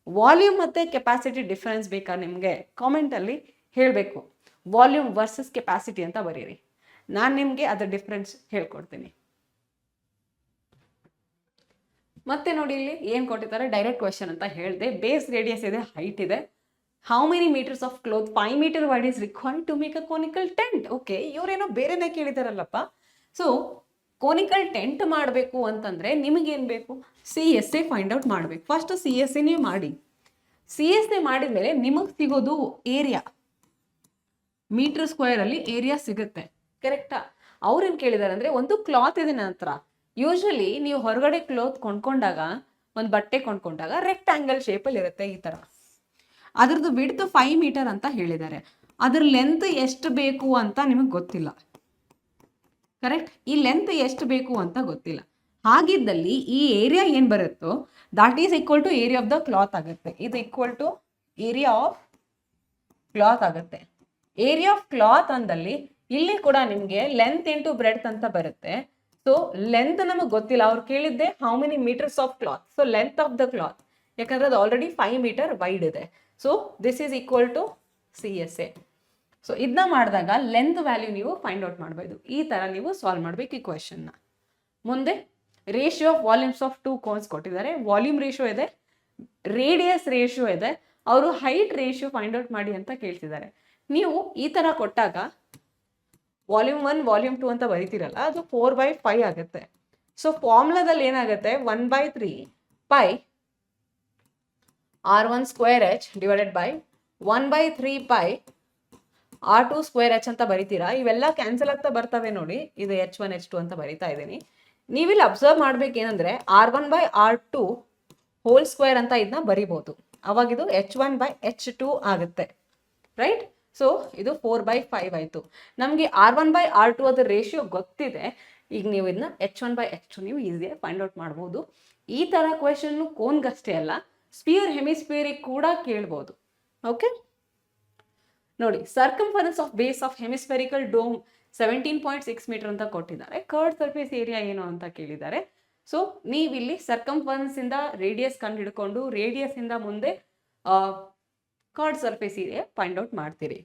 ವಾಲ್ಯೂಮ್ ಮತ್ತು ಕೆಪಾಸಿಟಿ ಡಿಫ್ರೆನ್ಸ್ ಬೇಕಾ ನಿಮಗೆ? ಕಾಮೆಂಟಲ್ಲಿ ಹೇಳಬೇಕು. ವಾಲ್ಯೂಮ್ ವರ್ಸಸ್ ಕೆಪಾಸಿಟಿ ಅಂತ ಬರೀರಿ, ನಾನು ನಿಮಗೆ ಅದರ ಡಿಫ್ರೆನ್ಸ್ ಹೇಳ್ಕೊಡ್ತೀನಿ. ಮತ್ತೆ ನೋಡಿ ಇಲ್ಲಿ ಏನು ಕೊಟ್ಟಿದ್ದಾರೆ, ಡೈರೆಕ್ಟ್ ಕ್ವೆಶನ್ ಅಂತ ಹೇಳಿದೆ. ಬೇಸ್ ರೇಡಿಯಸ್ ಇದೆ, ಹೈಟ್ ಇದೆ. How many metres of cloth 5 metre wide is required to make a conical tent. Okay, ಇವರೇನೋ ಬೇರೆನೇ ಕೇಳಿದಾರಲ್ಲಪ್ಪ. ಸೊ ಕೋನಿಕಲ್ ಟೆಂಟ್ ಮಾಡಬೇಕು ಅಂತಂದರೆ ನಿಮಗೇನು ಬೇಕು? CSA ಫೈಂಡ್ ಔಟ್ ಮಾಡಬೇಕು. ಫಸ್ಟ್ CSA ನೀವು ಮಾಡಿ. CSA ಮಾಡಿದ ಮೇಲೆ ನಿಮಗೆ ಸಿಗೋದು ಏರಿಯಾ, ಮೀಟರ್ ಸ್ಕ್ವೇರಲ್ಲಿ ಏರಿಯಾ ಸಿಗುತ್ತೆ, ಕರೆಕ್ಟಾ? ಅವ್ರೇನು ಕೇಳಿದ್ದಾರೆ ಅಂದರೆ, ಒಂದು ಕ್ಲಾತ್ ಇದೆ ನನ್ನ ಹತ್ರ. ಯೂಶ್ವಲಿ ನೀವು ಹೊರಗಡೆ ಕ್ಲೋತ್ ಕೊಂಡ್ಕೊಂಡಾಗ, ಒಂದು ಬಟ್ಟೆ ಕೊಂಡ್ಕೊಂಡಾಗ ರೆಕ್ಟ್ಯಾಂಗಲ್ ಶೇಪಲ್ಲಿ ಇರುತ್ತೆ ಈ ಥರ. ಅದ್ರದ್ದು ವಿಡ್ತ್ 5 ಮೀಟರ್ ಅಂತ ಹೇಳಿದ್ದಾರೆ. ಅದ್ರ ಲೆಂತ್ ಎಷ್ಟು ಬೇಕು ಅಂತ ನಿಮಗೆ ಗೊತ್ತಿಲ್ಲ, ಕರೆಕ್ಟ್? ಈ ಲೆಂತ್ ಎಷ್ಟು ಬೇಕು ಅಂತ ಗೊತ್ತಿಲ್ಲ. ಹಾಗಿದ್ದಲ್ಲಿ ಈ ಏರಿಯಾ ಏನು ಬರುತ್ತೋ that is equal to area of the cloth ಆಗುತ್ತೆ. ಇದು equal to area of cloth ಆಗುತ್ತೆ. ಏರಿಯಾ ಆಫ್ ಕ್ಲಾತ್ ಅಂದಲ್ಲಿ ಇಲ್ಲಿ ಕೂಡ ನಿಮಗೆ ಲೆಂತ್ ಇಂಟು ಬ್ರೆಡ್ತ್ ಅಂತ ಬರುತ್ತೆ. ಸೊ ಲೆಂತ್ ನಮಗೆ ಗೊತ್ತಿಲ್ಲ. ಅವ್ರು ಕೇಳಿದ್ದೆ how many metres of cloth. So length of the cloth, ಯಾಕಂದ್ರೆ ಅದು ಆಲ್ರೆಡಿ 5 ಮೀಟರ್ ವೈಡ್ ಇದೆ. So this is equal to CSA. So ಇದನ್ನ ಮಾಡಿದಾಗ ಲೆಂತ್ ವ್ಯಾಲ್ಯೂ ನೀವು ಫೈಂಡ್ ಔಟ್ ಮಾಡ್ಬೋದು. ಈ ಥರ ನೀವು ಸಾಲ್ವ್ ಮಾಡಬೇಕು ಈ ಕ್ವೆಶನ್ನ. ಮುಂದೆ ratio of volumes of 2 cones ಕೊಟ್ಟಿದ್ದಾರೆ. ವಾಲ್ಯೂಮ್ ರೇಷಿಯೋ ಇದೆ, ರೇಡಿಯಸ್ ರೇಷಿಯೋ ಇದೆ. ಅವರು ಹೈಟ್ ರೇಷಿಯೋ ಫೈಂಡ್ ಔಟ್ ಮಾಡಿ ಅಂತ ಕೇಳ್ತಿದ್ದಾರೆ. ನೀವು ಈ ಥರ ಕೊಟ್ಟಾಗ ವಾಲ್ಯೂಮ್ 1 ವಾಲ್ಯೂಮ್ 2 ಅಂತ ಬರೀತಿರಲ್ಲ, ಅದು 4/5 ಆಗುತ್ತೆ. ಸೊ ಫಾರ್ಮುಲಾದಲ್ಲಿ ಏನಾಗುತ್ತೆ, 1/3 π r1 square h divided by 1/3 R2 square H ಅಂತ ಬರಿತೀರಾ. ಇವೆಲ್ಲ ಕ್ಯಾನ್ಸಲ್ ಆಗ್ತಾ ಬರ್ತವೆ ನೋಡಿ. ಇದು H1 H2 ಅಂತ ಬರಿತಾ ಇದ್ದೀನಿ. ನೀವಿಲ್ಲಿ ಅಬ್ಸರ್ವ್ ಮಾಡ್ಬೇಕೇನಂದ್ರೆ R1/R2 ಹೋಲ್ ಸ್ಕ್ವೇರ್ ಅಂತ ಇದನ್ನ ಬರಿಬಹುದು. ಅವಾಗ ಇದು H1/H2 ಆಗುತ್ತೆ, ರೈಟ್? ಸೊ ಇದು 4/5 ಆಯ್ತು. ನಮಗೆ R1/R2 ಅದ್ರ ರೇಷಿಯೋ ಗೊತ್ತಿದೆ. ಈಗ ನೀವು ಇದನ್ನ H1/H2 ನೀವು ಈಸಿಯಾಗಿ ಫೈಂಡ್ ಔಟ್ ಮಾಡ್ಬೋದು. ಈ ತರ ಕ್ವೆಶನ್ ಕೋನ್ಗಷ್ಟೇ ಅಲ್ಲ, ಸ್ಪಿಯರ್ ಹೆಮಿಸ್ಪಿಯರಿಗೆ ಕೂಡ ಕೇಳ್ಬೋದು. ಓಕೆ, ನೋಡಿ, circumference of base of hemispherical dome 17.6 metre ಅಂತ ಕೊಟ್ಟಿದ್ದಾರೆ. ಕರ್ಡ್ ಸರ್ಫೇಸ್ ಏರಿಯಾ ಏನು ಅಂತ ಕೇಳಿದ್ದಾರೆ. ಸೊ ನೀವಿಲ್ಲಿ ಸರ್ಕಂಫರೆನ್ಸ್ ಇಂದ ರೇಡಿಯಸ್ ಕಂಡು ಹಿಡ್ಕೊಂಡು ರೇಡಿಯಸ್ ಇಂದ ಮುಂದೆ curved surface area find out ಮಾಡ್ತೀರಿ.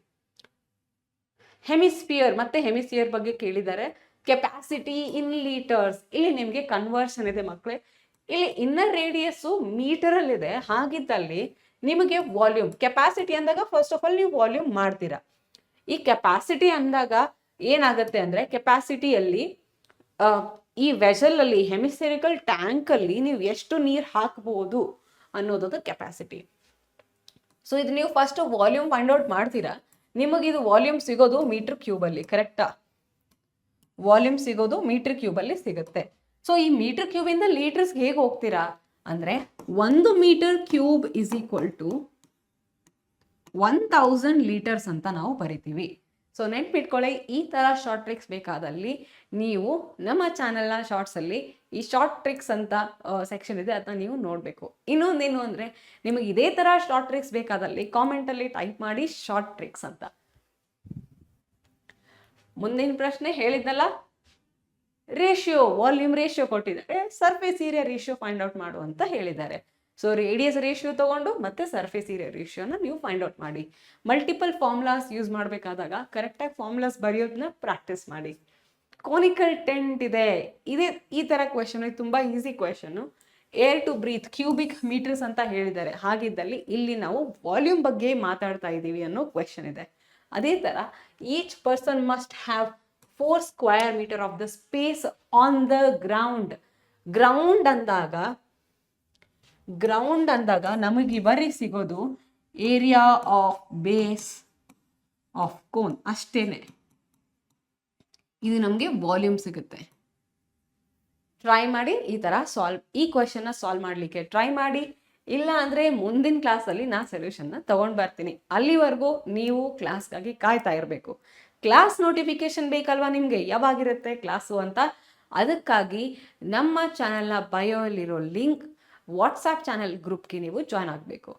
ಹೆಮಿಸ್ಫಿಯರ್ ಮತ್ತೆ ಹೆಮಿಸ್ಫಿಯರ್ ಬಗ್ಗೆ ಕೇಳಿದ್ದಾರೆ. ಕೆಪಾಸಿಟಿ ಇನ್ ಲೀಟರ್ಸ್, ಇಲ್ಲಿ ನಿಮಗೆ ಕನ್ವರ್ಷನ್ ಇದೆ ಮಕ್ಕಳೇ. ಇಲ್ಲಿ ಇನ್ನರ್ ರೇಡಿಯಸ್ ಮೀಟರ್ ಅಲ್ಲಿ ಇದೆ. ಹಾಗಿದ್ದಲ್ಲಿ ನಿಮಗೆ ವಾಲ್ಯೂಮ್, ಕೆಪಾಸಿಟಿ ಅಂದಾಗ ಫಸ್ಟ್ ಆಫ್ ಆಲ್ ನೀವು ವಾಲ್ಯೂಮ್ ಮಾಡ್ತೀರಾ. ಈ ಕೆಪಾಸಿಟಿ ಅಂದಾಗ ಏನಾಗುತ್ತೆ ಅಂದ್ರೆ, ಕೆಪಾಸಿಟಿಯಲ್ಲಿ ಈ ವೆಸಲ್ ಅಲ್ಲಿ ಹೆಮಿಸ್ಫೆರಿಕಲ್ ಟ್ಯಾಂಕ್ ಅಲ್ಲಿ ನೀವು ಎಷ್ಟು ನೀರು ಹಾಕಬಹುದು ಅನ್ನೋದು ಕೆಪಾಸಿಟಿ. ಸೊ ಇದು ನೀವು ಫಸ್ಟ್ ವಾಲ್ಯೂಮ್ ಫೈಂಡ್ ಔಟ್ ಮಾಡ್ತೀರಾ. ನಿಮಗೆ ಇದು ವಾಲ್ಯೂಮ್ ಸಿಗೋದು ಮೀಟರ್ ಕ್ಯೂಬ್ ಅಲ್ಲಿ, ಕರೆಕ್ಟಾ? ವಾಲ್ಯೂಮ್ ಸಿಗೋದು ಮೀಟರ್ ಕ್ಯೂಬ್ ಅಲ್ಲಿ ಸಿಗುತ್ತೆ. ಸೊ ಈ ಮೀಟರ್ ಕ್ಯೂಬ್ ಇಂದ ಲೀಟರ್ಸ್ ಹೇಗೆ ಹೋಗ್ತೀರಾ ಅಂದ್ರೆ, 1 metre cube is equal to 1000 litres ಅಂತ ನಾವು ಬರಿತೀವಿ. ಸೊ ನೆನ್ಪಿಟ್ಕೊಳ್ಳಿ, ಈ ತರ ಶಾರ್ಟ್ ಟ್ರಿಕ್ಸ್ ಬೇಕಾದಲ್ಲಿ ನೀವು ನಮ್ಮ ಚಾನೆಲ್ನ ಶಾರ್ಟ್ಸ್ ಅಲ್ಲಿ ಈ ಶಾರ್ಟ್ ಟ್ರಿಕ್ಸ್ ಅಂತ ಸೆಕ್ಷನ್ ಇದೆ, ಅದನ್ನ ನೀವು ನೋಡಬೇಕು. ಇನ್ನೊಂದೇನು ಅಂದ್ರೆ, ನಿಮಗೆ ಇದೇ ತರ ಶಾರ್ಟ್ ಟ್ರಿಕ್ಸ್ ಬೇಕಾದಲ್ಲಿ ಕಾಮೆಂಟ್ ಅಲ್ಲಿ ಟೈಪ್ ಮಾಡಿ ಶಾರ್ಟ್ ಟ್ರಿಕ್ಸ್ ಅಂತ. ಮುಂದಿನ ಪ್ರಶ್ನೆ ಹೇಳಿದ್ನಲ್ಲ, ರೇಷಿಯೋ, ವಾಲ್ಯೂಮ್ ರೇಷಿಯೋ ಕೊಟ್ಟಿದ್ದಾರೆ, surface area ratio find out ಮಾಡು ಅಂತ ಹೇಳಿದ್ದಾರೆ. ಸೊ ರೇಡಿಯಸ್ ರೇಷಿಯೋ ತಗೊಂಡು ಮತ್ತೆ ಸರ್ಫೇಸ್ ಏರಿಯಾ ರೇಷಿಯೋನ ನೀವು ಫೈಂಡ್ ಔಟ್ ಮಾಡಿ. ಮಲ್ಟಿಪಲ್ ಫಾರ್ಮುಲಾಸ್ ಯೂಸ್ ಮಾಡಬೇಕಾದಾಗ ಕರೆಕ್ಟಾಗಿ ಫಾರ್ಮುಲಾಸ್ ಬರೆಯೋದನ್ನ ಪ್ರಾಕ್ಟೀಸ್ ಮಾಡಿ. ಕೋನಿಕಲ್ ಟೆಂಟ್ ಇದೆ, ಈ ತರ ಕ್ವೆಶನ್ ತುಂಬಾ easy question. Air to breathe cubic metres ಅಂತ ಹೇಳಿದ್ದಾರೆ. ಹಾಗಿದ್ದಲ್ಲಿ ಇಲ್ಲಿ ನಾವು ವಾಲ್ಯೂಮ್ ಬಗ್ಗೆ ಮಾತಾಡ್ತಾ ಇದ್ದೀವಿ ಅನ್ನೋ ಕ್ವೆಶನ್ ಇದೆ. ಅದೇ ತರ each person must have 4 square metre of the space on the ground. Ground ಅಂದಾಗ ನಮಗೆ ಬರೀ ಸಿಗೋದು area of base of cone ಅಷ್ಟೇನೆ. ಇದು ನಮಗೆ ವಾಲ್ಯೂಮ್ ಸಿಗುತ್ತೆ. ಟ್ರೈ ಮಾಡಿ ಈ ತರ ಈ ಕ್ವೆಶನ್ ಸಾಲ್ವ್ ಮಾಡ್ಲಿಕ್ಕೆ ಟ್ರೈ ಮಾಡಿ. ಇಲ್ಲ ಅಂದ್ರೆ ಮುಂದಿನ ಕ್ಲಾಸಲ್ಲಿ ನಾ ಸೊಲ್ಯೂಷನ್ನ ತಗೊಂಡ್ ಬರ್ತೀನಿ. ಅಲ್ಲಿವರೆಗೂ ನೀವು ಕ್ಲಾಸ್ಗಾಗಿ ಕಾಯ್ತಾ ಇರಬೇಕು. ಕ್ಲಾಸ್ ನೋಟಿಫಿಕೇಶನ್ ಬೇಕಲ್ವಾ ನಿಮಗೆ, ಯಾವಾಗಿರುತ್ತೆ ಕ್ಲಾಸು ಅಂತ. ಅದಕ್ಕಾಗಿ ನಮ್ಮ ಚಾನೆಲ್ನ ಬಯೋಲ್ಲಿರೋ ಲಿಂಕ್ ವಾಟ್ಸಾಪ್ ಚಾನೆಲ್ ಗ್ರೂಪ್ಗೆ ನೀವು ಜಾಯ್ನ್ ಆಗಬೇಕು.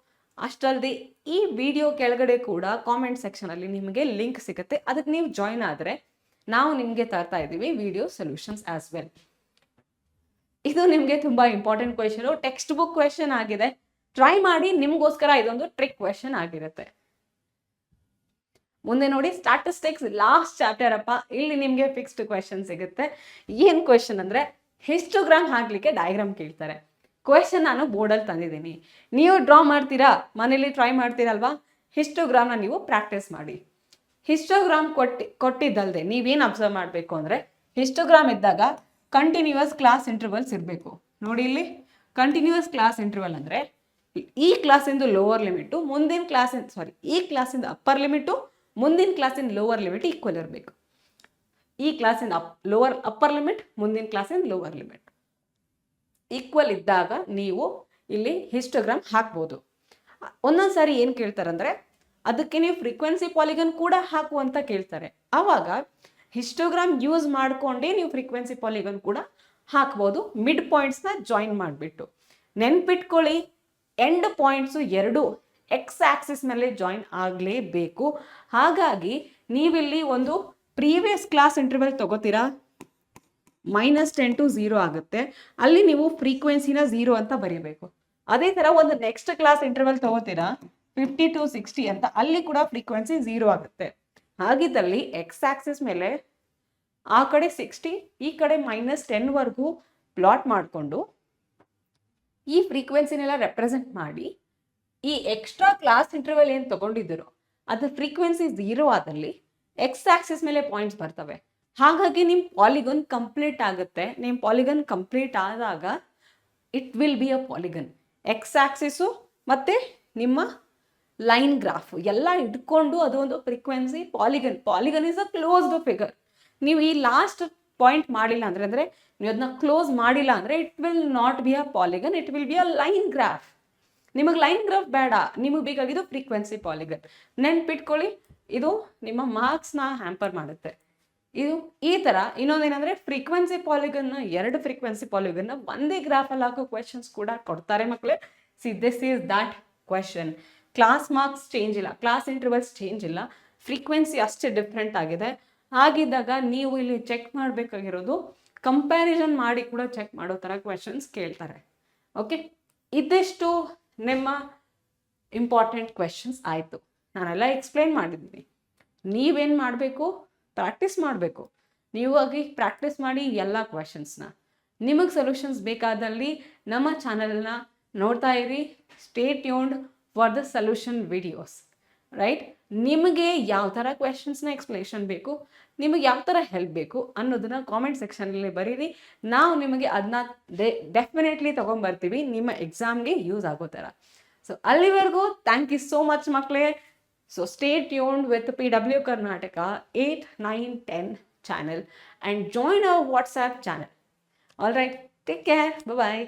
ಅಷ್ಟಲ್ಲದೆ ಈ ವಿಡಿಯೋ ಕೆಳಗಡೆ ಕೂಡ ಕಾಮೆಂಟ್ ಸೆಕ್ಷನಲ್ಲಿ ನಿಮಗೆ ಲಿಂಕ್ ಸಿಗುತ್ತೆ. ಅದಕ್ಕೆ ನೀವು ಜಾಯ್ನ್ ಆದರೆ ನಾವು ನಿಮಗೆ ತರ್ತಾ ಇದ್ದೀವಿ ವಿಡಿಯೋ ಸೊಲ್ಯೂಷನ್ಸ್ ಆಸ್ ವೆಲ್. ಇದು ನಿಮಗೆ ತುಂಬಾ important question, text book question ಆಗಿದೆ. ಟ್ರೈ ಮಾಡಿ, ನಿಮ್ಗೋಸ್ಕರ ಇದೊಂದು ಟ್ರಿಕ್ ಕ್ವೆಶನ್ ಆಗಿರುತ್ತೆ. ಮುಂದೆ ನೋಡಿ, ಸ್ಟಾಟಿಸ್ಟಿಕ್ಸ್ ಲಾಸ್ಟ್ ಚಾಪ್ಟರ್ ಅಪ್ಪ. ಇಲ್ಲಿ ನಿಮಗೆ ಫಿಕ್ಸ್ಡ್ ಕ್ವೆಶನ್ ಸಿಗುತ್ತೆ. ಏನ್ ಕ್ವೆಶನ್ ಅಂದ್ರೆ, ಹಿಸ್ಟೋಗ್ರಾಮ್ ಹಾಕ್ಲಿಕ್ಕೆ ಡಯಾಗ್ರಾಮ್ ಕೇಳ್ತಾರೆ. ಕ್ವೆಶನ್ ನಾನು ಬೋರ್ಡಲ್ಲಿ ತಂದಿದ್ದೀನಿ, ನೀವು ಡ್ರಾ ಮಾಡ್ತೀರಾ, ಮನೇಲಿ ಟ್ರೈ ಮಾಡ್ತೀರಲ್ವಾ. ಹಿಸ್ಟೋಗ್ರಾಮ್ನ ನೀವು ಪ್ರಾಕ್ಟೀಸ್ ಮಾಡಿ. ಹಿಸ್ಟೋಗ್ರಾಮ್ ಕೊಟ್ಟಿದ್ದಲ್ದೆ ನೀವೇನು ಅಬ್ಸರ್ವ್ ಮಾಡಬೇಕು ಅಂದ್ರೆ, ಹಿಸ್ಟೋಗ್ರಾಮ್ ಇದ್ದಾಗ ಕಂಟಿನ್ಯೂಯಸ್ ಕ್ಲಾಸ್ ಇಂಟರ್ವಲ್ಸ್ ಇರಬೇಕು. ನೋಡಿ ಇಲ್ಲಿ ಕಂಟಿನ್ಯೂಯಸ್ ಕ್ಲಾಸ್ ಇಂಟರ್ವಲ್ ಅಂದ್ರೆ ಈ ಕ್ಲಾಸಿಂದು ಲೋವರ್ ಲಿಮಿಟು ಮುಂದಿನ ಈ ಕ್ಲಾಸಿಂದ ಅಪ್ಪರ್ ಲಿಮಿಟು ಮುಂದಿನ ಕ್ಲಾಸಿನ ಲೋವರ್ ಲಿಮಿಟ್ ಈಕ್ವಲ್ ಇರಬೇಕು. ಈ ಕ್ಲಾಸಿಂದ ಅಪ್ಪರ್ ಲಿಮಿಟ್ ಮುಂದಿನ ಕ್ಲಾಸಿನ ಲೋವರ್ ಲಿಮಿಟ್ ಈಕ್ವಲ್ ಇದ್ದಾಗ ನೀವು ಇಲ್ಲಿ ಹಿಸ್ಟೋಗ್ರಾಮ್ ಹಾಕ್ಬೋದು. ಒಂದೊಂದ್ಸಾರಿ ಏನು ಕೇಳ್ತಾರಂದ್ರೆ, ಅದಕ್ಕೆ ನೀವು ಫ್ರೀಕ್ವೆನ್ಸಿ ಪಾಲಿಗನ್ ಕೂಡ ಹಾಕು ಅಂತ ಕೇಳ್ತಾರೆ. ಆವಾಗ ಹಿಸ್ಟೋಗ್ರಾಮ್ ಯೂಸ್ ಮಾಡ್ಕೊಂಡೇ ನೀವು ಫ್ರೀಕ್ವೆನ್ಸಿ ಪಾಲಿಗನ್ ಕೂಡ ಹಾಕ್ಬೋದು, ಮಿಡ್ ಪಾಯಿಂಟ್ಸ್ನ ಜಾಯಿನ್ ಮಾಡಿಬಿಟ್ಟು. ನೆನ್ಪಿಟ್ಕೊಳ್ಳಿ, ಎಂಡ್ ಪಾಯಿಂಟ್ಸು ಎರಡು ಎಕ್ಸ್ ಆಕ್ಸಿಸ್ ಮೇಲೆ ಜಾಯಿನ್ ಆಗಲೇಬೇಕು. ಹಾಗಾಗಿ ನೀವಿಲ್ಲಿ ಒಂದು ಪ್ರೀವಿಯಸ್ ಕ್ಲಾಸ್ ಇಂಟರ್ವಲ್ ತಗೋತೀರಾ, -10 to 0 ಆಗುತ್ತೆ. ಅಲ್ಲಿ ನೀವು ಫ್ರೀಕ್ವೆನ್ಸಿನ 0 ಅಂತ ಬರೀಬೇಕು. ಅದೇ ಥರ ಒಂದು ನೆಕ್ಸ್ಟ್ ಕ್ಲಾಸ್ ಇಂಟರ್ವಲ್ ತಗೋತೀರಾ 50 to 60 ಅಂತ, ಅಲ್ಲಿ ಕೂಡ ಫ್ರೀಕ್ವೆನ್ಸಿ 0 ಆಗುತ್ತೆ. ಹಾಗಿದ್ದಲ್ಲಿ ಎಕ್ಸ್ ಆಕ್ಸಿಸ್ ಮೇಲೆ ಆ ಕಡೆ 60 ಈ ಕಡೆ -10 ವರೆಗೂ ಪ್ಲಾಟ್ ಮಾಡಿಕೊಂಡು ಈ ಫ್ರೀಕ್ವೆನ್ಸಿನೆಲ್ಲ ರೆಪ್ರೆಸೆಂಟ್ ಮಾಡಿ, ಈ ಎಕ್ಸ್ಟ್ರಾ ಕ್ಲಾಸ್ ಇಂಟರ್ವಲ್ ಏನು ತಗೊಂಡಿದ್ದೀರೋ ಅದು ಫ್ರೀಕ್ವೆನ್ಸಿ 0 ಆದಲ್ಲಿ ಎಕ್ಸ್ ಆಕ್ಸಿಸ್ ಮೇಲೆ ಪಾಯಿಂಟ್ಸ್ ಬರ್ತವೆ. ಹಾಗಾಗಿ ನಿಮ್ಮ ಪಾಲಿಗನ್ ಕಂಪ್ಲೀಟ್ ಆಗುತ್ತೆ. ನಿಮ್ಮ ಪಾಲಿಗನ್ ಕಂಪ್ಲೀಟ್ ಆದಾಗ it will be a polygon. X axis ಮತ್ತು ನಿಮ್ಮ ಲೈನ್ ಗ್ರಾಫ್ ಎಲ್ಲ ಇಟ್ಕೊಂಡು ಅದು ಒಂದು frequency polygon is a closed figure. ನೀವು ಈ ಲಾಸ್ಟ್ ಪಾಯಿಂಟ್ ಮಾಡಿಲ್ಲ ಅಂದರೆ ನೀವು ಅದನ್ನ ಕ್ಲೋಸ್ ಮಾಡಿಲ್ಲ ಅಂದರೆ it will not be a polygon, it will be a line graph. ನಿಮಗೆ ಲೈನ್ ಗ್ರಾಫ್ ಬೇಡ, ನಿಮಗೆ ಬೇಕಾಗಿದ್ದು ಫ್ರೀಕ್ವೆನ್ಸಿ ಪಾಲಿಗನ್. ನೆನ್ಪಿಟ್ಕೊಳ್ಳಿ, ಇದು ನಿಮ್ಮ ಮಾರ್ಕ್ಸ್ನ ಹ್ಯಾಂಪರ್ ಮಾಡುತ್ತೆ. ಇದು ಈ ಥರ ಇನ್ನೊಂದೇನೆಂದರೆ ಫ್ರೀಕ್ವೆನ್ಸಿ ಪಾಲಿಗನ್ನ, 2 ಫ್ರೀಕ್ವೆನ್ಸಿ ಪಾಲಿಗನ್ನ ಒಂದೇ ಗ್ರಾಫಲ್ಲಿ ಹಾಕೋ ಕ್ವೆಶನ್ಸ್ ಕೂಡ ಕೊಡ್ತಾರೆ ಮಕ್ಕಳೇ. See this is that question. Class marks change ಇಲ್ಲ, ಕ್ಲಾಸ್ ಇಂಟರ್ವಲ್ಸ್ ಚೇಂಜ್ ಇಲ್ಲ, ಫ್ರೀಕ್ವೆನ್ಸಿ ಅಷ್ಟೇ ಡಿಫ್ರೆಂಟ್ ಆಗಿದೆ. ಹಾಗಿದ್ದಾಗ ನೀವು ಇಲ್ಲಿ ಚೆಕ್ ಮಾಡಬೇಕಾಗಿರೋದು ಕಂಪ್ಯಾರಿಸನ್ ಮಾಡಿ ಕೂಡ ಚೆಕ್ ಮಾಡೋ ಥರ ಕ್ವೆಶನ್ಸ್ ಕೇಳ್ತಾರೆ. ಓಕೆ, ಇದಿಷ್ಟು ನಿಮ್ಮ ಇಂಪಾರ್ಟೆಂಟ್ ಕ್ವೆಶನ್ಸ್ ಆಯಿತು. ನಾನೆಲ್ಲ ಎಕ್ಸ್ಪ್ಲೇನ್ ಮಾಡಿದ್ದೀನಿ. ನೀವೇನು ಮಾಡಬೇಕು, ಪ್ರಾಕ್ಟೀಸ್ ಮಾಡಬೇಕು. ನೀವಾಗಿ ಪ್ರಾಕ್ಟೀಸ್ ಮಾಡಿ ಎಲ್ಲ ಕ್ವೆಶನ್ಸ್ನ. ನಿಮಗೆ ಸೊಲ್ಯೂಷನ್ಸ್ ಬೇಕಾದಲ್ಲಿ ನಮ್ಮ ಚಾನಲ್ನ ನೋಡ್ತಾ ಇರಿ. Stay tuned for the solution videos, right? ನಿಮಗೆ ಯಾವ ಥರ ಕ್ವೆಶನ್ಸ್ನ ಎಕ್ಸ್ಪ್ಲೇಷನ್ ಬೇಕು, ನಿಮಗೆ ಯಾವ ಥರ ಹೆಲ್ಪ್ ಬೇಕು ಅನ್ನೋದನ್ನ ಕಾಮೆಂಟ್ ಸೆಕ್ಷನಲ್ಲಿ ಬರೀರಿ. ನಾವು ನಿಮಗೆ ಅದನ್ನ ಡೆಫಿನೆಟ್ಲಿ ತೊಗೊಂಬರ್ತೀವಿ ನಿಮ್ಮ ಎಕ್ಸಾಮ್ಗೆ ಯೂಸ್ ಆಗೋ ಥರ. ಸೊ ಅಲ್ಲಿವರೆಗೂ ಥ್ಯಾಂಕ್ ಯು ಸೋ ಮಚ್ ಮಕ್ಕಳೇ. So stay tuned with PW Karnataka 8, 9, 10 channel and join our WhatsApp channel. All right, take care. Bye-bye.